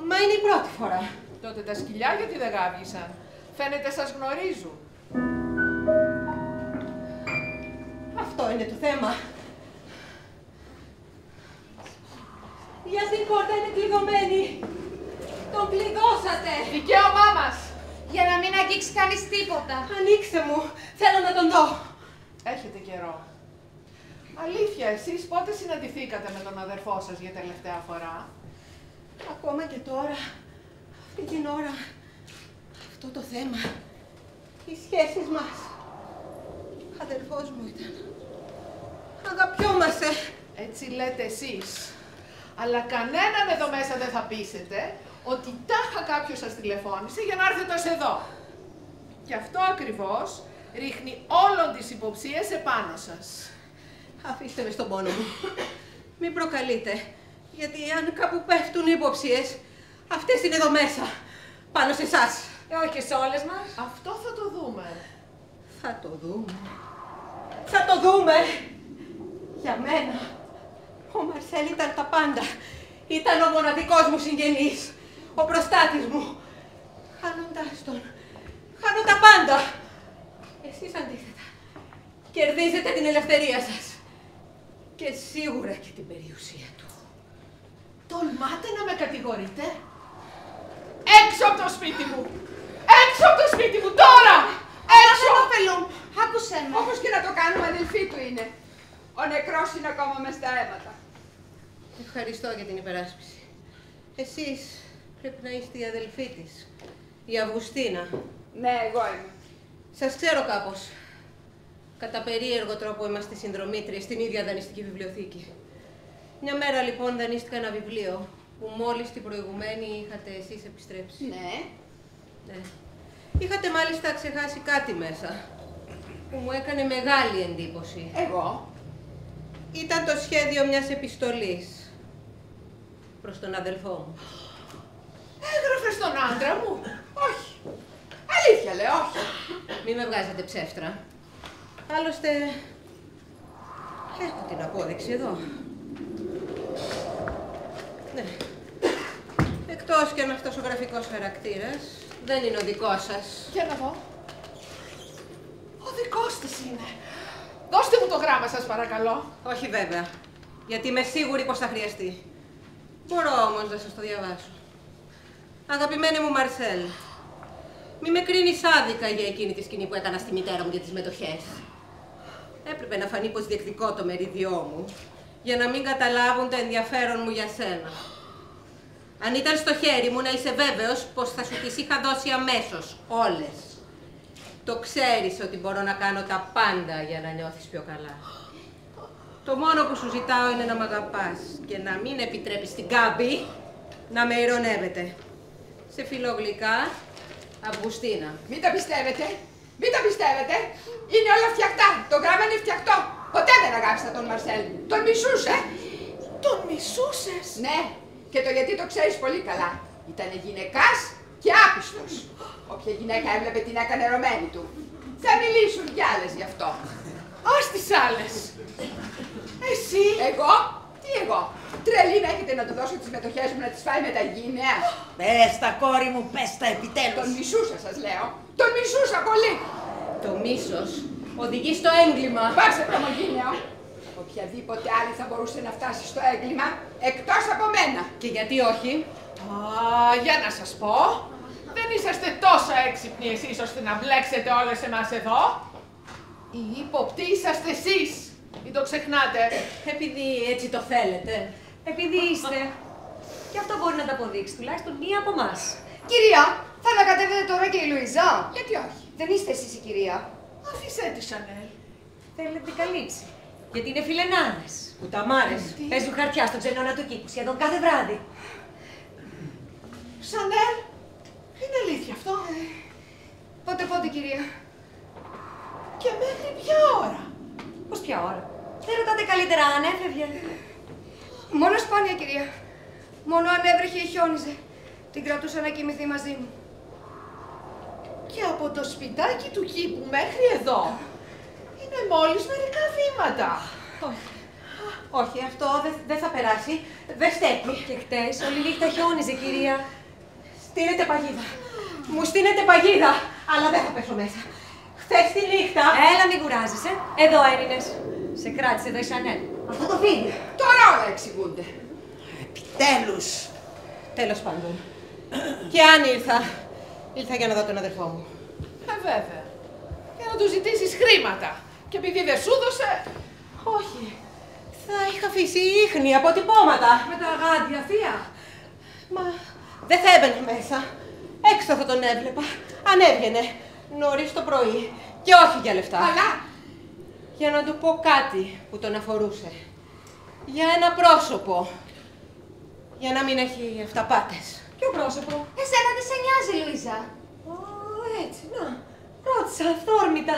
Μα είναι η πρώτη φορά. Τότε τα σκυλιά γιατί δεν γάβγισαν. Φαίνεται σας γνωρίζουν. Αυτό είναι το θέμα. Η την πόρτα είναι κλειδωμένη. Τον κλειδώσατε. Δικαίωμά μας. Για να μην αγγίξει κανείς τίποτα. Ανοίξτε μου. Θέλω να τον δω. Έχετε καιρό. Αλήθεια, εσείς πότε συναντηθήκατε με τον αδερφό σας για τελευταία φορά? Ακόμα και τώρα, αυτή την ώρα, αυτό το θέμα, οι σχέσεις μας. Αδερφός μου ήταν. Αγαπιόμαστε. Έτσι λέτε εσείς. Αλλά κανέναν εδώ μέσα δεν θα πείσετε ότι τάχα κάποιος σας τηλεφώνησε για να έρθετε ως εδώ. Και αυτό ακριβώς ρίχνει όλων τις υποψίες επάνω σας. Αφήστε με στον πόνο μου. Μην προκαλείτε. Γιατί αν κάπου πέφτουν οι υποψίες, αυτές είναι εδώ μέσα. Πάνω σε εσάς. Όχι και σε όλες μας. Αυτό θα το δούμε. Θα το δούμε. Θα το δούμε. Για μένα, ο Μαρσέλ ήταν τα πάντα. Ήταν ο μοναδικός μου συγγενής. Ο προστάτης μου. Χάνοντας τον, χάνω τα πάντα. Εσείς αντίθετα, κερδίζετε την ελευθερία σας. Και σίγουρα και την περιουσία του. Τολμάτε να με κατηγορείτε? Έξω από το σπίτι μου! Έξω από το σπίτι μου τώρα! Έξω! Δεν το θέλουν. Άκουσέ με. Όπως και να το κάνουμε, αδελφή του είναι. Ο νεκρός είναι ακόμα μες στα αίματα. Ευχαριστώ για την υπεράσπιση. Εσείς πρέπει να είστε η αδελφή της. Η Αυγουστίνα. Ναι, εγώ είμαι. Σας ξέρω κάπως. Κατά περίεργο τρόπο είμαστε συνδρομήτριες στην ίδια δανειστική βιβλιοθήκη. Μια μέρα λοιπόν δανείστηκα ένα βιβλίο που μόλις την προηγουμένη είχατε εσείς επιστρέψει. Ναι. Ναι. Είχατε μάλιστα ξεχάσει κάτι μέσα που μου έκανε μεγάλη εντύπωση. Εγώ. Ήταν το σχέδιο μιας επιστολής προς τον αδελφό μου. Έγραφε στον άντρα μου. Όχι. Αλήθεια λέω, όχι. Μη με βγάζετε ψεύτρα. Άλλωστε, έχω την απόδειξη εδώ. Ναι. Εκτός κι αν αυτός ο γραφικός χαρακτήρας δεν είναι ο δικός σας. Για να δω. Ο δικός της είναι. Δώστε μου το γράμμα σας παρακαλώ. Όχι βέβαια, γιατί είμαι σίγουρη πως θα χρειαστεί. Μπορώ όμως να σας το διαβάσω. Αγαπημένη μου Μαρσέλ, μη με κρίνεις άδικα για εκείνη τη σκηνή που έκανα στη μητέρα μου για τις μετοχές. Έπρεπε να φανεί πως διεκδικώ το μερίδιό μου, για να μην καταλάβουν το ενδιαφέρον μου για σένα. Αν ήταν στο χέρι μου να είσαι βέβαιος πως θα σου τις είχα δώσει αμέσως, όλες. Το ξέρεις ότι μπορώ να κάνω τα πάντα για να νιώθεις πιο καλά. Το μόνο που σου ζητάω είναι να μ' αγαπάς και να μην επιτρέπεις στην Γκάμπη να με ειρωνεύεται. Σε φιλογλυκά, Αυγουστίνα. Μην τα πιστεύετε. Μην τα πιστεύετε. Είναι όλα φτιαχτά. Το γράμμα είναι φτιαχτό. Ποτέ δεν αγάπησα τον Μαρσέλ. Τον μισούσε. Τον μισούσες? Ναι. Και το γιατί το ξέρεις πολύ καλά. Ήτανε γυναικάς και άπιστος. Όποια γυναίκα έβλεπε την έκανε ερωμένη του. Θα μιλήσουν κι άλλες γι' αυτό. Ας τις άλλες. Εσύ. Εγώ. Τι εγώ. Τρελή να έχετε να του δώσω τις μετοχές μου να τις φάει με τα γυναία. Πες τα, κόρη μου, πες τα επιτέλους. Τον μισούσα σας λέω. Τον μισούσα πολύ. Το μίσος οδηγεί στο έγκλημα. Πάσε προμογίναιο. Οποιαδήποτε άλλη θα μπορούσε να φτάσει στο έγκλημα, εκτός από μένα. Και γιατί όχι. Για να σας πω, δεν είσαστε τόσο έξυπνοι εσείς ώστε να μπλέξετε όλες εμάς εδώ. Οι ύποπτοι είσαστε εσείς. Μην το ξεχνάτε. Επειδή έτσι το θέλετε. Επειδή είστε. Και αυτό μπορεί να το αποδείξει τουλάχιστον μία από εμάς. Κυρία, θα ανακατεύετε τώρα και η Λουιζά. Γιατί όχι. Δεν είστε εσείς η κυρία. Αφήσέ τη, Σανέλ. Θέλει να την καλύψει. Γιατί είναι φιλενάδες. Κουταμάρες. Παίζουν χαρτιά στον ξενώνα του κήπου σχεδόν κάθε βράδυ. Σανέλ, είναι αλήθεια αυτό. Πότε, κυρία. Και μέχρι ποια ώρα. Πώς ποια ώρα. Δεν ρωτάτε καλύτερα αν έφευγε. Μόνο σπάνια, κυρία. Μόνο αν έβρεχε ή χιόνιζε. Την κρατούσα να κοιμηθεί μαζί μου. Και από το σπιτάκι του κήπου μέχρι εδώ είναι μόλις μερικά βήματα. Όχι. Όχι, αυτό δεν θα περάσει. Δεν στέκει. Και χτες όλη νύχτα χιόνιζε, κυρία. Στείνετε παγίδα. Μου στείνετε παγίδα. Αλλά δεν θα πέσω μέσα. Χθες τη νύχτα. Έλα, μην κουράζεσαι. Εδώ έμεινες. Σε κράτησε εδώ η Σανέλ. Αυτό το φύγει. Τώρα όλα εξηγούνται. Επιτέλους. Τέλος πάντων. Και αν ήρθα για να δω τον αδερφό μου. Βέβαια. Για να του ζητήσεις χρήματα. Και επειδή δεν σου δώσε... Όχι. Θα είχα αφήσει ίχνη, αποτυπώματα. Με τα γάντια, θεία. Μα δεν θα έμπαινε μέσα. Έξω θα τον έβλεπα. Αν έβγαινε νωρίς το πρωί. Και όχι για λεφτά. Αλλά Για να του πω κάτι που τον αφορούσε. Για ένα πρόσωπο. Για να μην έχει αυταπάτες. ποιο πρόσωπο? Εσένα δεν σε νοιάζει, Λουίζα. Ω, έτσι, να. Ρώτησα αυθόρμητα.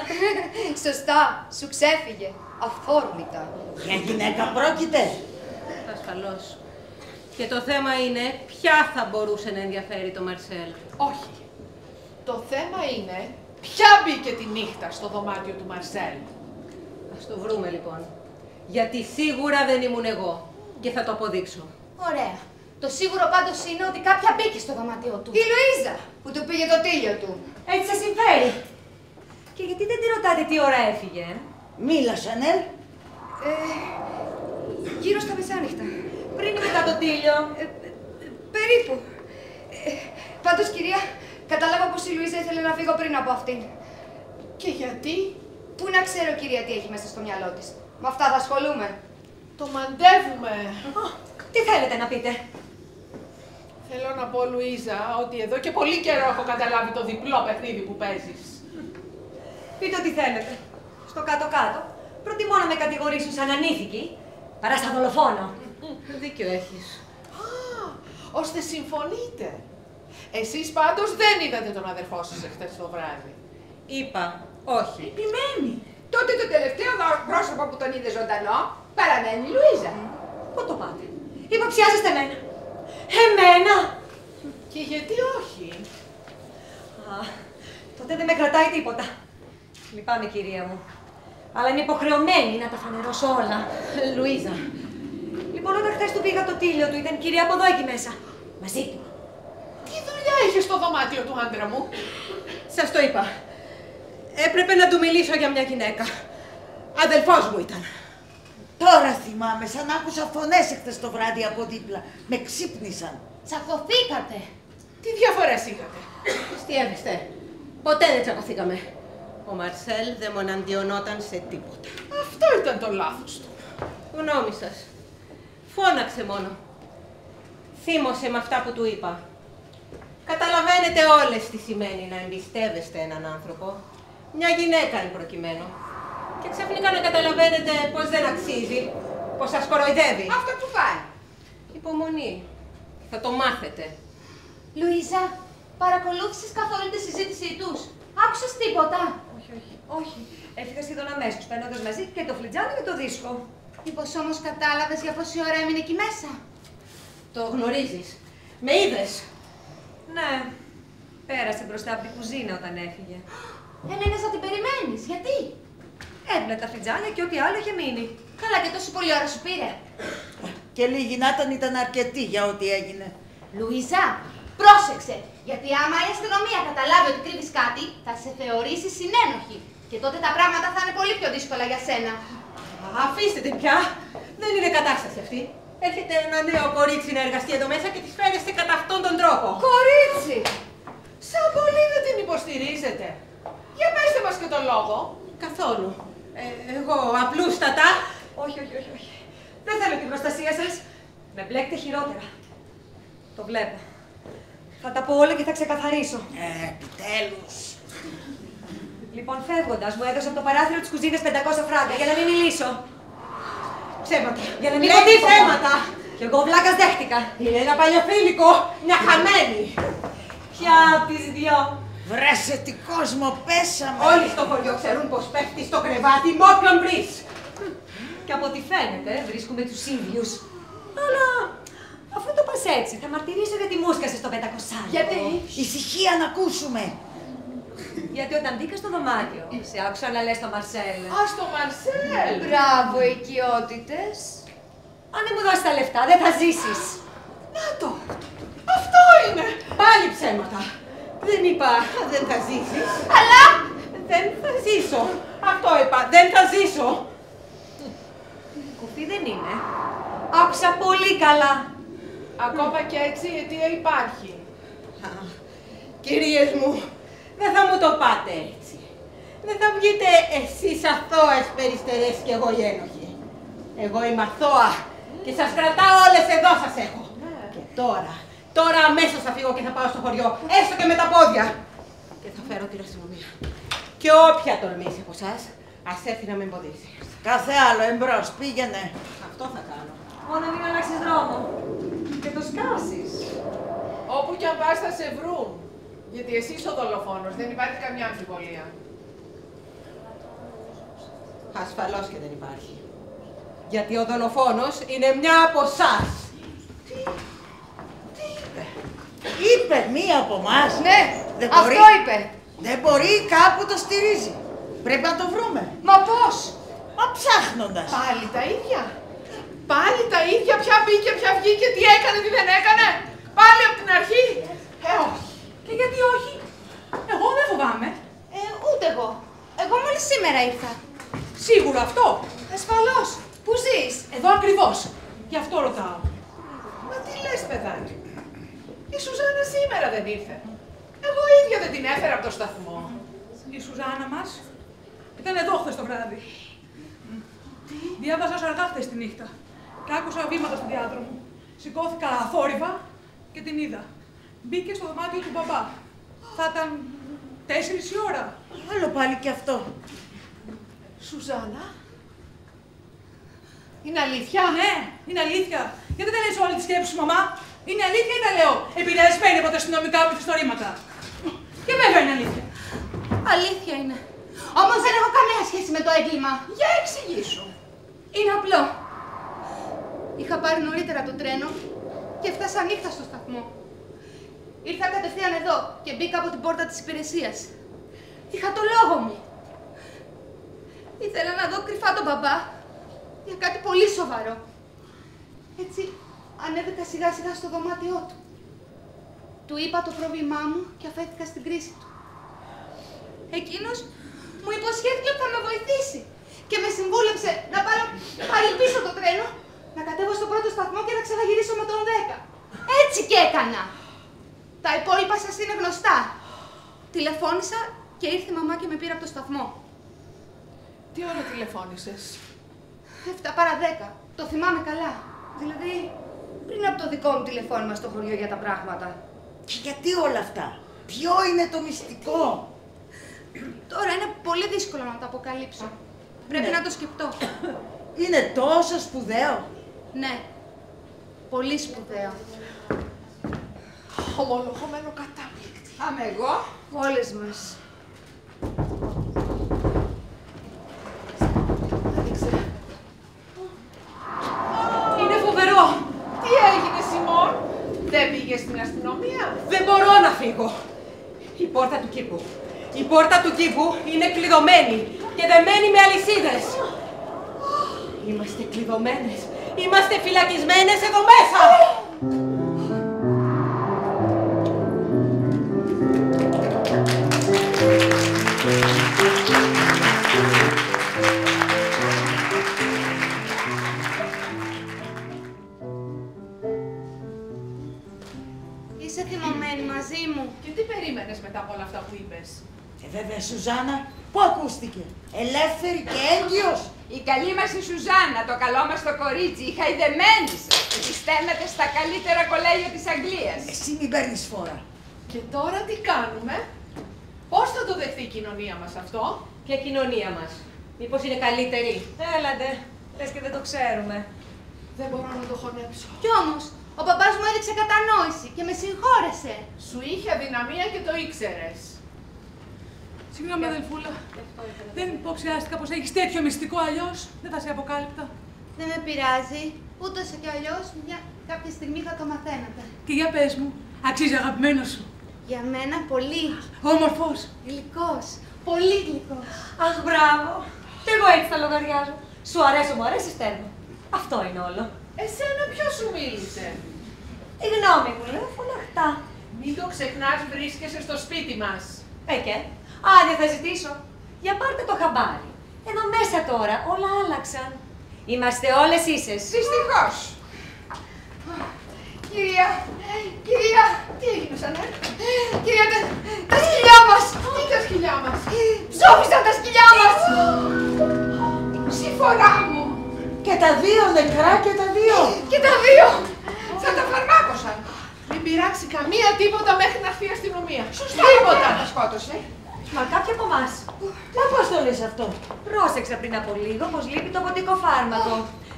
Σωστά, σου ξέφυγε. Αυθόρμητα. Για γυναίκα πρόκειται. Ασφαλώς. Και το θέμα είναι ποια θα μπορούσε να ενδιαφέρει το Μαρσέλ. Όχι. Το θέμα είναι ποια μπήκε τη νύχτα στο δωμάτιο του Μαρσέλ. Ας το βρούμε λοιπόν. Γιατί σίγουρα δεν ήμουν εγώ. Και θα το αποδείξω. Ωραία. Το σίγουρο πάντως είναι ότι κάποια μπήκε στο δωμάτιό του. Η Λουίζα που του πήγε το τίλιο του. Έτσι σας συμφέρει. Και γιατί δεν τη ρωτάτε τι ώρα έφυγε? Μίλα, Σανέλ. Γύρω στα μεσάνυχτα. Πριν ή μετά το τίλιο? Περίπου. Πάντως, κυρία, κατάλαβα πως η Λουίζα ήθελε να φύγω πριν από αυτήν. Και γιατί? Πού να ξέρω, κυρία, τι έχει μέσα στο μυαλό της. Με αυτά θα ασχολούμαι. Το μαντεύουμε. Τι θέλετε να πείτε? Θέλω να πω, Λουίζα, ότι εδώ και πολύ καιρό έχω καταλάβει το διπλό παιχνίδι που παίζεις. Πείτε ό,τι θέλετε. Στο κάτω-κάτω, προτιμώ να με κατηγορήσουν σαν ανήθικη παρά σαν δολοφόνο. Δίκιο έχεις. Α, ώστε συμφωνείτε. Εσείς πάντως δεν είδατε τον αδερφό σας εχθές το βράδυ. Είπα όχι. Επιμένει. Τότε το τελευταίο πρόσωπο που τον είδε ζωντανό παραμένει η Λουίζα. Πού το πάτε? Υποψιάζεστε εμένα. Εμένα! Και γιατί όχι? Α, τότε δεν με κρατάει τίποτα. Λυπάμαι, κυρία μου. Αλλά είμαι υποχρεωμένη να τα φανερώσω όλα. Λουίζα. Λοιπόν, όταν χθες του πήγα το τίλιο του, ήταν κυρία από εδώ εκεί μέσα. Μαζί του. Τι δουλειά είχε στο δωμάτιο του άντρα μου? Σας το είπα. Έπρεπε να του μιλήσω για μια γυναίκα. Αδελφός μου ήταν. Τώρα θυμάμαι, σαν άκουσα φωνές εχθές το βράδυ από δίπλα. Με ξύπνησαν. Τσακωθήκατε. Τι διαφορές είχατε? Στιέβεστε. Ποτέ δεν τσακωθήκαμε. Ο Μαρσέλ δεν μοναντιονόταν σε τίποτα. Αυτό ήταν το λάθος του. Γνώμη σας. Φώναξε μόνο. Θύμωσε με αυτά που του είπα. Καταλαβαίνετε όλες τι σημαίνει να εμπιστεύεστε έναν άνθρωπο. Μια γυναίκα εν προκειμένου. Και ξαφνικά να καταλαβαίνετε πως δεν αξίζει, πως σας κοροϊδεύει. Αυτό που πάει. Υπομονή. Θα το μάθετε. Λουίζα, παρακολούθησες καθόλου τη συζήτησή τους? Άκουσες τίποτα? Όχι. Έφυγα σχεδόν αμέσως, παίρνοντας μαζί και το φλιτζάνι και το δίσκο. Μήπως όμως κατάλαβες για πόση ώρα έμεινε εκεί μέσα? Το γνωρίζεις. Με είδες. Ναι. Πέρασε μπροστά από την κουζίνα όταν έφυγε. Έμενες να την περιμένεις. Γιατί? Έβλεπε τα φλιτζάνια και ό,τι άλλο είχε μείνει. Καλά, και τόση πολλή ώρα σου πήρε. Και λίγη να ήταν αρκετή για ό,τι έγινε. Λουίζα, πρόσεξε. Γιατί άμα η αστυνομία καταλάβει ότι κρύβεις κάτι, θα σε θεωρήσει συνένοχη. Και τότε τα πράγματα θα είναι πολύ πιο δύσκολα για σένα. Αφήστε την πια. Δεν είναι κατάσταση αυτή. Έρχεται ένα νέο κορίτσι να εργαστεί εδώ μέσα και της φέρεστε κατά αυτόν τον τρόπο. Κορίτσι! Σαν πολύ δεν την υποστηρίζετε. Για πέστε μας και το λόγο. Καθόλου. Εγώ απλούστατα. Όχι. Δεν θέλω την προστασία σας. Με μπλέκετε χειρότερα. Το βλέπω. Θα τα πω όλα και θα ξεκαθαρίσω. Επιτέλους. Λοιπόν, φεύγοντας, μου έδωσε από το παράθυρο της κουζίνας 500 φράγκα για να μην μιλήσω. Ψέματα. Για να μην Λέει πω τίποτα. ψέματα. Κι εγώ βλάκας δέχτηκα. Είναι ένα παλιοφίλικο. Μια χαμένη. Ποια απ' τις δυο? Βρε σε τι κόσμο πέσαμε. Όλοι στο χωριό ξέρουν πως πέφτει στο κρεβάτι με όποιον βρεις. Και από ό,τι φαίνεται βρίσκουμε τους ίδιους. Αλλά αφού το πας έτσι, θα μαρτυρήσω γιατί μου έσκασε στο 500. Γιατί? Ησυχία να ακούσουμε. Γιατί όταν μπήκα στο δωμάτιο, σε άκουσα να λες το Μαρσέλ. Α, στο Μαρσέλ! Μπράβο, οικειότητες. Αν δεν μου δώσεις τα λεφτά, δεν θα ζήσεις. Να το! Αυτό είναι! Πάλι ψέματα. Δεν είπα δεν θα ζήσεις. Αλλά Δεν θα ζήσω. Αυτό είπα. Δεν θα ζήσω. Κουφή δεν είναι. Άκουσα πολύ καλά. Ακόμα και έτσι η αιτία υπάρχει. Κυρίες μου, δεν θα μου το πάτε έτσι. Δεν θα βγείτε εσείς αθώες περιστερές και εγώ οι ένοχοι. Εγώ είμαι αθώα και σας κρατάω όλες εδώ σας έχω. Και τώρα αμέσως θα φύγω και θα πάω στο χωριό, έστω και με τα πόδια. Και θα φέρω την αστυνομία. Και όποια τολμήσει από εσάς, ας έρθει να με εμποδίσει. Κάθε άλλο, εμπρός, πήγαινε. Αυτό θα κάνω. Μόνο μην αλλάξεις δρόμο. Και το σκάσεις. Όπου κι αν πας θα σε βρουν. Γιατί εσύ είσαι ο δολοφόνος, δεν υπάρχει καμιά αμφιβολία. Ασφαλώς και δεν υπάρχει. Γιατί ο δολοφόνος είναι μια από εσάς. Τι είπε? Είπε μία από εμάς. Ναι, Δεν αυτό μπορεί. είπε. Δεν μπορεί, κάπου το στηρίζει. Πρέπει να το βρούμε. Μα πώς? Μα ψάχνοντας. Πάλι τα ίδια. Πάλι τα ίδια, ποια μπήκε, ποια βγήκε, τι έκανε, τι δεν έκανε. Πάλι από την αρχή. Όχι. Και γιατί όχι? Εγώ δεν φοβάμαι. Ούτε εγώ. Εγώ μόλις σήμερα ήρθα. Σίγουρο αυτό. Ασφαλώς. Πού ζεις? Εδώ ακριβώς. Γι' αυτό ρωτάω. Μα τι λες, παιδάκι. Η Σουζάννα σήμερα δεν ήρθε. Εγώ ίδια δεν την έφερα από το σταθμό. Η Σουζάννα μας ήταν εδώ χθες το βράδυ. Διάβαζα αργά χθες τη νύχτα και άκουσα βήματα στο διάδρομο. Σηκώθηκα αθόρυβα και την είδα. Μπήκε στο δωμάτιο του μπαμπά. Θα ήταν 4 η ώρα. Άλλο πάλι και αυτό. Σουζάννα. Είναι αλήθεια? Ναι, είναι αλήθεια. Γιατί δεν λες όλη τη σκέψη σου, μαμά? Είναι αλήθεια ή τα λέω επηρεασμένη από τα αστυνομικά μυθιστορήματα? Και βέβαια είναι αλήθεια. Αλήθεια είναι. Όμως δεν έχω καμία σχέση με το έγκλημα. Για εξηγήσου. Είναι απλό. Είχα πάρει νωρίτερα το τρένο και έφτασα νύχτα στο σταθμό. Ήρθα κατευθείαν εδώ και μπήκα από την πόρτα της υπηρεσίας. Είχα το λόγο μου. Ήθελα να δω κρυφά τον μπαμπά για κάτι πολύ σοβαρό. Έτσι ανέβηκα σιγά σιγά στο δωμάτιό του. Του είπα το πρόβλημά μου και αφέθηκα στην κρίση του. Εκείνος μου υποσχέθηκε ότι θα με βοηθήσει και με συμβούλεψε να πάρω πάλι πίσω το τρένο, να κατέβω στο πρώτο σταθμό και να ξαναγυρίσω με τον 10. Έτσι και έκανα. Τα υπόλοιπα σας είναι γνωστά. Τηλεφώνησα και ήρθε η μαμά και με πήρε από το σταθμό. Τι ώρα τηλεφώνησες? 7 παρά 10. Το θυμάμαι καλά. Δηλαδή, πριν από το δικό μου τηλεφώνημα στο χωριό για τα πράγματα. Και γιατί όλα αυτά? Ποιο είναι το μυστικό? Τώρα είναι πολύ δύσκολο να το αποκαλύψω. Πρέπει να το σκεφτώ. Είναι τόσο σπουδαίο? Ναι. Πολύ σπουδαίο. Ομολογωμένο κατάπληκτη. Άμε εγώ. Όλες μας. Είναι φοβερό. Τι έγινε, Σιμών? Δεν πήγες στην αστυνομία? Δεν μπορώ να φύγω. Η πόρτα του κήπου. Η πόρτα του κήπου είναι κλειδωμένη και δεμένη με αλυσίδες. Είμαστε κλειδωμένες. Είμαστε φυλακισμένες εδώ μέσα. Είσαι θυμωμένη μαζί μου. Και τι περίμενες μετά από όλα αυτά που είπες? Βέβαια, Σουζάννα, πού ακούστηκε? Ελεύθερη και έγκυος. Η καλή μας η Σουζάννα, το καλό μας το κορίτσι, η χαϊδεμένη σας, που στέλνετε στα καλύτερα κολέγια της Αγγλίας. Εσύ μην παίρνεις φόρα. Και τώρα τι κάνουμε? Πώς θα το δεχτεί η κοινωνία μας αυτό? Ποια κοινωνία μας? Μήπως είναι καλύτερη? Έλατε. Λες και δεν το ξέρουμε. Δεν μπορώ να το χωνέψω. Κι όμως, ο μπαμπάς μου έδειξε κατανόηση και με συγχώρεσε. Σου είχε αδυναμία και το ήξερες. Συγγνώμη, αδελφούλα. Δεν υποψιάστηκα πως έχεις τέτοιο μυστικό, αλλιώς δεν θα σε αποκάλυπτα. Δεν με πειράζει. Ούτως και αλλιώς κάποια στιγμή θα το μαθαίνατε. Και για πες μου, αξίζει αγαπημένος σου? Για μένα πολύ. Όμορφος. Γλυκός. Πολύ γλυκός. Αχ, μπράβο. Κι εγώ έτσι τα λογαριάζω. Σου αρέσω, μου αρέσει, στέλνω. Αυτό είναι όλο. Εσένα ποιος σου μίλησε? Η γνώμη μου, λέω, φωναχτά. Μην το ξεχνάς, βρίσκεσαι στο σπίτι μας. Και, άδεια θα ζητήσω. Για πάρτε το χαμπάρι. Εδώ μέσα τώρα όλα άλλαξαν. Είμαστε όλες ίσες. Δυστυχώς. Κυρία, Τι έγινε, Σανέλ? κυρία, τα σκυλιά μας! Τι τα σκυλιά μας? Ψόφισαν τα σκυλιά μας! Συμφορά μου! Και τα δύο νεκρά και τα δύο. Και τα δύο! Θα τα φαρμάκωσαν. Μην πειράξει καμία τίποτα μέχρι να έρθει η αστυνομία. Σωστά, Τίποτα. τα σκότωσε. Μα κάποιοι από εμάς. Μα πώς το λες αυτό? Πρόσεξα πριν από λίγο πως λείπει το ποτικό φάρμακο.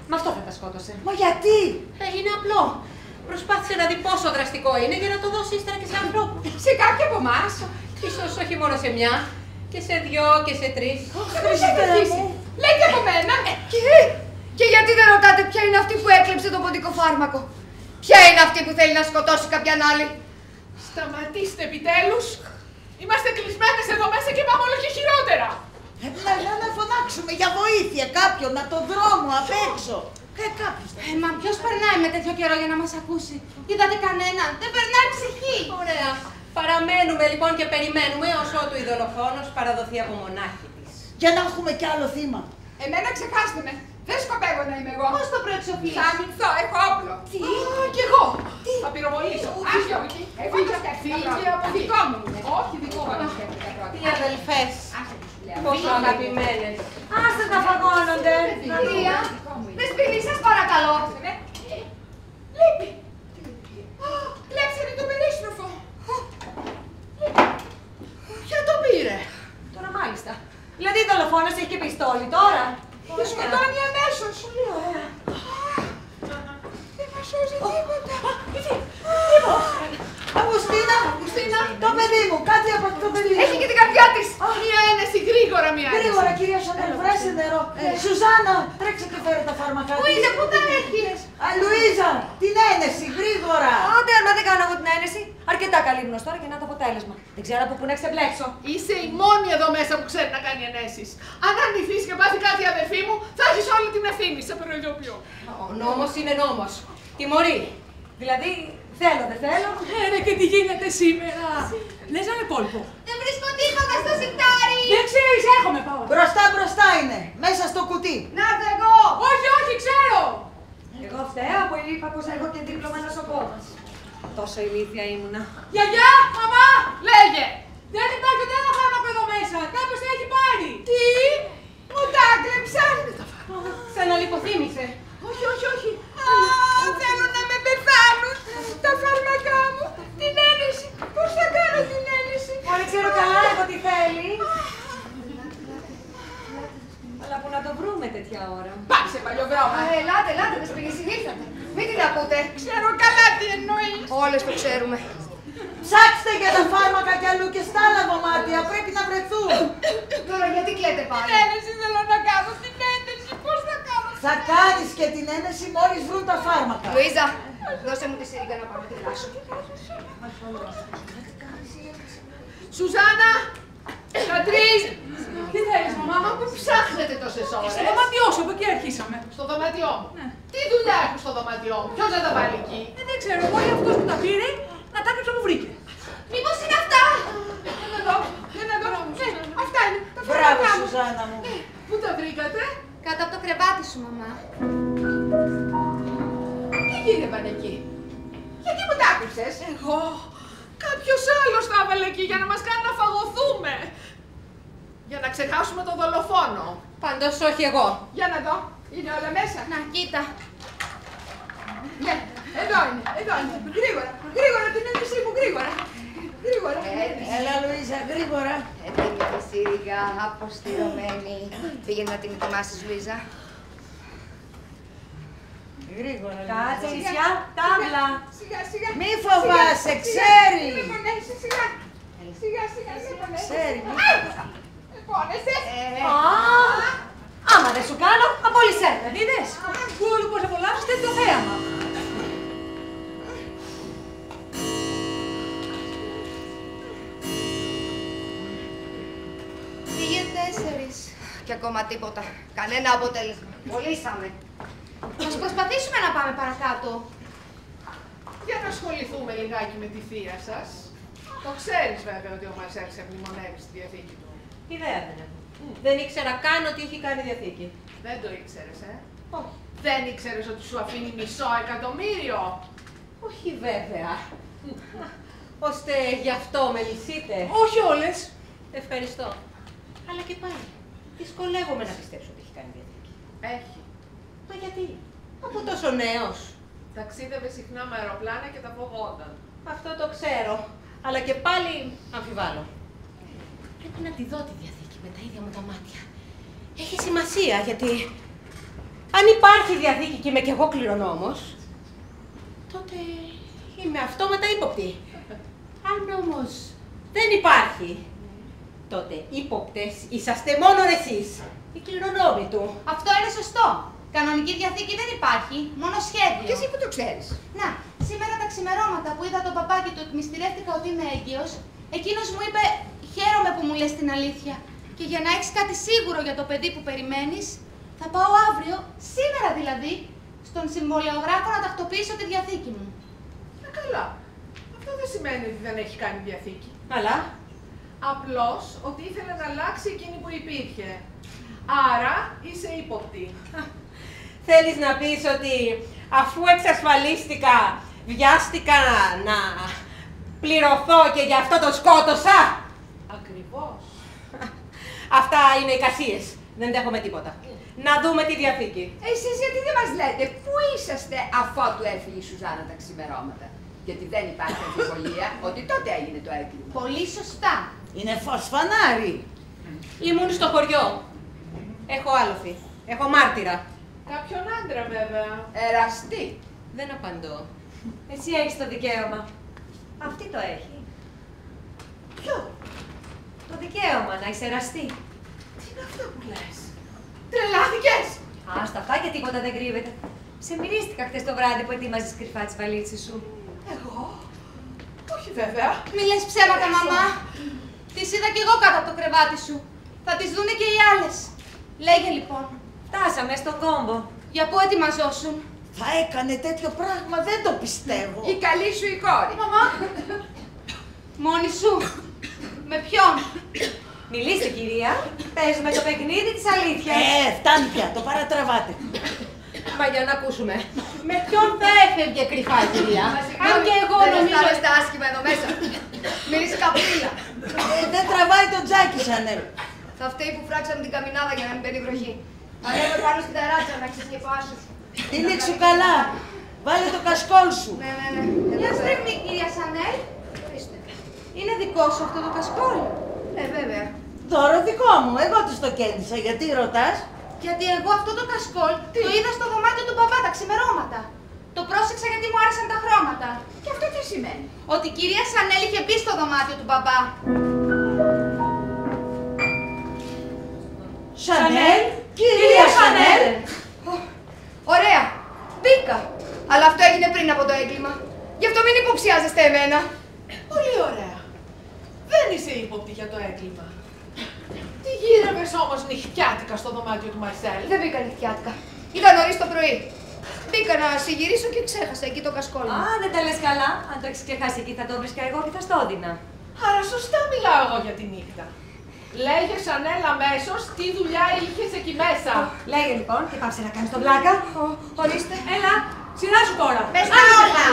Με αυτό θα τα σκότωσε. Μα γιατί? Είναι απλό. Προσπάθησε να δει πόσο δραστικό είναι για να το δώσει ύστερα και σε ανθρώπου. Σε κάποια από εμάς. Ίσως όχι μόνο σε μια, και σε δυο και σε τρεις. Χριστέ μου. Λέτε από μένα. Και γιατί δεν ρωτάτε ποια είναι αυτή που έκλεψε το ποντικό φάρμακο? Ποια είναι αυτή που θέλει να σκοτώσει κάποιαν άλλη? Σταματήστε επιτέλους. Είμαστε κλεισμένες εδώ μέσα και πάμε όλο και χειρότερα. Να φωνάξουμε για βοήθεια κάποιον από τον δρόμο απ' έξω. Κάποιος. Μα ποιος περνάει με τέτοιο καιρό για να μας ακούσει? Είδατε κανέναν? Δεν περνάει ψυχή. Ωραία. Παραμένουμε λοιπόν και περιμένουμε ως ότου η δολοφόνος παραδοθεί από μονάχη της. Για να έχουμε κι άλλο θύμα. Εμένα ξεχάστε με. Δεν σκοπεύω να είμαι εγώ. Πώς το προεξοφλείς? Θα αμυνθώ, έχω όπλο. Τι? Κι εγώ. Θα πυροβολήσω. Όχι, όχι. Εγώ το σκέφτηκα. Φύγε από εκεί. Δικό μου είναι. Όχι, δικό μου. Τι αδελφές. Άσε τους λέω. Πόσο αγαπημένες. Άστε τα φαγώνονται. Κυρία, Δεσποινή, σας παρακαλώ. Λείπει. Κλέψανε τον περίστροφο. Ποια το πήρε? Τώρα μάλιστα. Δηλαδή η δολοφόνος έχει και πιστόλι τώρα. Το σκοτώνει αμέσως. Πολύ ωραία. Δεν μας σώζει τίποτα. Αγουστίνα, το παιδί μου, κάτι από το παιδί μου. Έχει και την καρδιά της. Μια ένεση, γρήγορα μια ένεση. Γρήγορα, κυρία Σανέλ, βράσε νερό. Σουζάνα, τρέξε και φέρε τα φάρμακά της. Πού είναι, πού τα έχεις? Λουίζα, την ένεση, γρήγορα. Άντε, άμα δεν κάνω εγώ την ένεση. Αρκετά καλή γνωστό τώρα και να το αποτέλεσμα. Δεν ξέρω από πού να ξεπλέξω. Είσαι η μόνη εδώ μέσα που ξέρει να κάνει ενέσεις. Αν αρνηθείς και πάθει κάτι η αδερφή μου, θα έχεις όλη την ευθύνη. Σε προειδοποιώ. Ο νόμος είναι νόμος. Τιμωρεί. Δηλαδή, θέλω, δεν θέλω. Ναι, και τι γίνεται σήμερα. Λες να είναι κόλπο. Δεν βρίσκω τίποτα στο σιρτάρι. Δεν ξέρεις, έρχομαι πάω. Μπροστά είναι, μέσα στο κουτί. Να έρθω εγώ. Όχι, όχι, ξέρω. Εγώ φταίω που είπα πως έχω και δίπλωμα νοσοκόμας. Τόσο ηλίθια ήμουνα. Γιαγιά, μαμά, Λέγε. δεν υπάρχει ούτε ένα φάρμακο εδώ μέσα. Κάποιος τα έχει πάρει. Τι, μου τα έκλεψαν. Ξαναλιποθύμησε. Όχι, όχι, όχι. Θέλουν να με πεθάνουν. Τα φάρμακά μου. Την ένεση. Πώς θα κάνω την ένεση? Όλοι ξέρω καλά εγώ τι θέλει. Αλλά που να το βρούμε τέτοια ώρα. Πάψε παλιοβρώμα. Ελάτε, Δεσποινή, συνήλθατε. Μην την ακούτε. Ξέρω καλά τι εννοείς. Όλες το ξέρουμε. Ψάξτε για τα φάρμακα κι αλλού και στα άλλα δωμάτια, πρέπει να βρεθούν. Τώρα γιατί κλαίτε πάλι? Την ένεση θέλω να κάνω. Την ένεση. Πώς θα κάνω? Θα κάνεις και την ένεση μόλις βρουν τα φάρμακα. Λουίζα, δώσε μου τη σύριγγα να πάω να τη βλάσω. Σουζάνα, Κατρίν. Τι θέλεις, μαμά. Πού ψάχνετε τόσες ώρες? Στο δωμάτιό σου, από εκεί αρχίσαμε. Στο δωμάτιό μου. Ναι. Τι δουλειά έχω στο δωμάτιό μου? Ποιος θα τα βάλει εκεί? Δεν ξέρω, εγώ ή αυτός που τα πήρε, να τα έκλειψε μου βρήκε. Μήπως είναι αυτά? Δεν εδώ. Αυτά είναι. Τα Μπράβο, φάρμακά μου. Σουζάνα μου. Πού τα βρήκατε? Κάτω από το κρεβάτι σου, μαμά. Τι γίνευαν εκεί? Γιατί μου τα άκουψες? Εγώ. Κάποιος άλλος τα έβαλε εκεί για να μας κάνει να φαγωθούμε. Για να ξεχάσουμε τον δολοφόνο. Πάντως όχι εγώ. Για να δω. Είναι όλα μέσα. Να, κοίτα. Ναι, εδώ είναι. Γρήγορα. Γρήγορα την ένεσή μου. Γρήγορα. Έλα, Λουίζα, γρήγορα. Έτοιμη τη σύριγγα, αποστηρωμένη. Πήγαινε να την ετοιμάσεις, Λουίζα. Γρήγορα. Κάτσε νησιά, τάβλα. Σιγά. Μη φοβάσαι, ξέρει. Μην με πονέσεις, σιγά. Σιγά, μην πονέσεις. Ξέρει. Με πόνεσες. Α, άμα δεν σου κάνω, απόλυσέ με. Είδες, πού όλοι πώς απολαύσεις τέτοιο θέαμα. Πήγε 4. Και ακόμα τίποτα. Κανένα αποτέλεσμα. Κολλήσαμε. Ας προσπαθήσουμε να πάμε παρακάτω. Για να ασχοληθούμε λιγάκι με τη θεία σας. Το ξέρεις βέβαια ότι ο Μαρσέλ σε μνημονεύει στη διαθήκη του. Ιδέα δεν έχω. Δεν ήξερα καν ότι είχε κάνει διαθήκη. Δεν το ήξερες, Όχι. Δεν ήξερες ότι σου αφήνει $500,000. Όχι βέβαια. Ώστε γι' αυτό με λυσείτε. Όχι όλες. Ευχαριστώ. Αλλά και πάλι, δυσκολεύομαι να πιστέψω ότι έχει κάνει διαθήκη. Έχει. Μα γιατί, από τόσο νέος. Ταξίδευε συχνά με αεροπλάνα και τα φοβόταν. Αυτό το ξέρω. Αλλά και πάλι αμφιβάλλω. Πρέπει να τη δω τη διαθήκη με τα ίδια μου τα μάτια. Έχει σημασία γιατί αν υπάρχει διαθήκη και είμαι κι εγώ κληρονόμος, τότε είμαι αυτόματα ύποπτη. Αν όμως δεν υπάρχει, τότε ύποπτες είσαστε μόνο εσείς, οι κληρονόμοι του. Αυτό είναι σωστό. Κανονική διαθήκη δεν υπάρχει, μόνο σχέδιο. Και εσύ που το ξέρεις. Να, σήμερα τα ξημερώματα που είδα τον παπά και του εκμυστηρεύτηκα ότι είμαι έγκυος, εκείνος μου είπε «Χαίρομαι που μου λες την αλήθεια και για να έχεις κάτι σίγουρο για το παιδί που περιμένεις, θα πάω αύριο, σήμερα δηλαδή, στον συμβολιογράφο να τακτοποιήσω τη διαθήκη μου». Καλά. Αυτό δεν σημαίνει ότι δεν έχει κάνει διαθήκη. Αλλά Απλώς ότι ήθελε να αλλάξει εκείνη που υπήρχε. Άρα είσαι ύποπτη. θέλεις να πεις ότι αφού εξασφαλίστηκα, βιάστηκα να πληρωθώ και γι' αυτό το σκότωσα. Ακριβώς. Αυτά είναι εικασίες. Δεν δέχομαι τίποτα. Να δούμε τη διαθήκη. Εσείς γιατί δεν μας λέτε πού είσαστε αφότου έφυγε η Σουζάνα τα ξημερώματα. Γιατί δεν υπάρχει αμφιβολία ότι τότε έγινε το έγκλημα. Πολύ σωστά. Είναι φως φανάρι. Ήμουν στο χωριό. Έχω άλοφη. Έχω μάρτυρα. Κάποιον άντρα βέβαια. Εραστή. Δεν απαντώ. Εσύ έχεις το δικαίωμα. Αυτή το έχει. Ποιο? Το δικαίωμα να είσαι εραστή. Τι είναι αυτό που λες? Τρελάθηκες! Άστα αυτά και τίποτα δεν κρύβεται. Σε μυρίστηκα χτες το βράδυ που ετοίμαζες κρυφά τις βαλίτσες σου. Εγώ? Όχι βέβαια. Μη λες ψέματα, μαμά. Τις είδα κι εγώ κάτω από το κρεβάτι σου. Θα τις δούνε και οι άλλες. Λέγε λοιπόν, Φτάσαμε στον κόμπο. για πού ετοιμαζόσουν? Θα έκανε τέτοιο πράγμα, δεν το πιστεύω. Η καλή σου η κόρη. Μαμά, μόνη σου. Με ποιον? Μιλήστε, κυρία. Παίζουμε το παιχνίδι της αλήθειας. Φτάνει πια, το παρατραβάτε. Μα για να ακούσουμε. Με ποιον θα έφευγε κρυφά η κυρία? Αν και εγώ δεν νομίζω... αισθάνεστε άσχημα εδώ μέσα. Μυρίζει καπνίλα. Δεν τραβάει το τζάκι, Σανέλ. Θα φταίει που φράξαμε την καμινάδα για να μην μπαίνει βροχή. Ανέβε πάνω στην ταράτσα να ξεσκεπάσεις. Τυλίξου καλά. Βάλε το κασκόλ σου. Ναι. Για στρέφνη, κυρία Σανέλ. Είναι δικό σου αυτό το κασκόλ? Βέβαια. Δώρο δικό μου, εγώ τους το κέντησα. Γιατί ρωτάς? Γιατί εγώ αυτό το κασκόλ το είδα στο δωμάτιο του παπά τα ξημερώματα. Το πρόσεξα γιατί μου άρεσαν τα χρώματα. Και αυτό τι σημαίνει? Ότι η κυρία Σανέλ είχε μπει στο δωμάτιο του παπά. Σανέλ, κυρία Σανέλ. Ωραία. Μπήκα. Αλλά αυτό έγινε πριν από το έγκλημα. Γι' αυτό μην υποψιάζεστε εμένα. Πολύ ωραία. Δεν είσαι ύποπτη για το έγκλημα. Τι γύρευες όμως νυχτιάτικα στο δωμάτιο του Μαρσέλ? Δεν μπήκα νυχτιάτικα. Ήταν νωρίς το πρωί. Μπήκα να συγυρίσω και ξέχασα εκεί το κασκόλ μου. Α, δεν τα λες καλά. Αν το έχεις ξεχάσει εκεί θα το βρίσκα εγώ και θα στο έδινα. Άρα σωστά μιλάω εγώ για τη νύχτα. Λέγε Σανέλ αμέσως τι δουλειά είχες εκεί μέσα. Λέγε λοιπόν και πάψε να κάνεις τον πλάκα. Ορίστε. Έλα, σειρά σου τώρα. Πες τα όλα.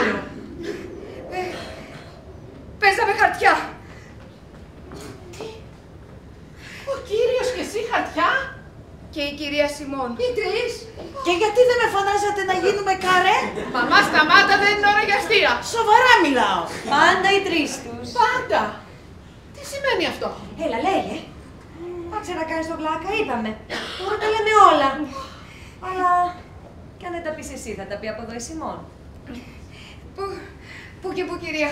Παίζαμε χαρτιά. Ο κύριος και εσύ χαρτιά. Και η κυρία Σιμών. Οι τρεις. Και γιατί δεν με φωνάζατε να γίνουμε καρέ? Μαμά σταμάτα, δεν είναι ώρα για αστεία. Σοβαρά μιλάω. Πάντα οι τρεις τους. Πάντα. Τι σημαίνει αυτό? Έλα, λέγε. Πάψε να κάνεις τον πλάκα, είπαμε. Τώρα τα λέμε όλα. Αλλά κι αν δεν τα πεις εσύ, θα τα πει από εδώ η Σιμών. Πού και πού, κυρία.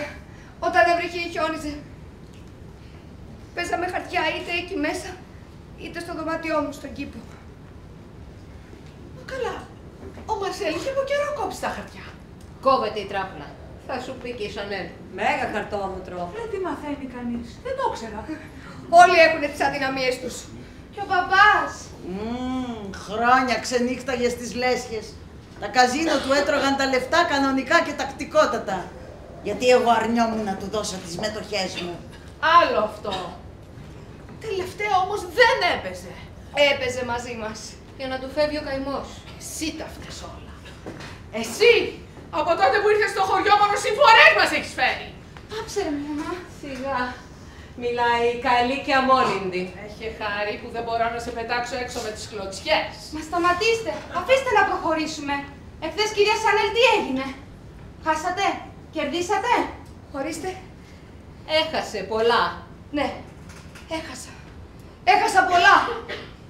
Όταν έβρεχε ή χιόνιζε. Παίζαμε χαρτιά είτε εκεί μέσα, είτε στο δωμάτιό μου, στον κήπο. Καλά. Ο Μαρσέλ είχε από καιρό κόψει τα χαρτιά. Κόβεται η τράπουλα. Θα σου πει και η Σανέλ. Μέγα χαρτόμετρο. Δεν τι μαθαίνει κανείς. Δεν το ήξερα. Όλοι έχουν τις αδυναμίες τους. Και ο παπάς. Χρόνια ξενύχταγε στις λέσχες. Τα καζίνο του έτρωγαν τα λεφτά κανονικά και τακτικότατα. Γιατί εγώ αρνιόμουν να του δώσω τις μετοχές μου. Άλλο αυτό. Τελευταία όμως δεν έπαιζε. Έπαιζε μαζί μας. Για να του φεύγει ο καημός. Εσύ τα φταίς όλα. Εσύ Από τότε που ήρθες στο χωριό μόνο συμφορές μας έχεις φέρει. Πάψε ρε μαμά. Σιγά. Μιλάει καλή και αμόλυντη. Έχει χάρη που δεν μπορώ να σε πετάξω έξω με τις κλωτσιές. Μα σταματήστε. Αφήστε να προχωρήσουμε. Εχθές κυρία Σανέλ τι έγινε. Χάσατε. Κερδίσατε. Ορίστε. Έχασε πολλά. Ναι, έχασα. Έχασα πολλά.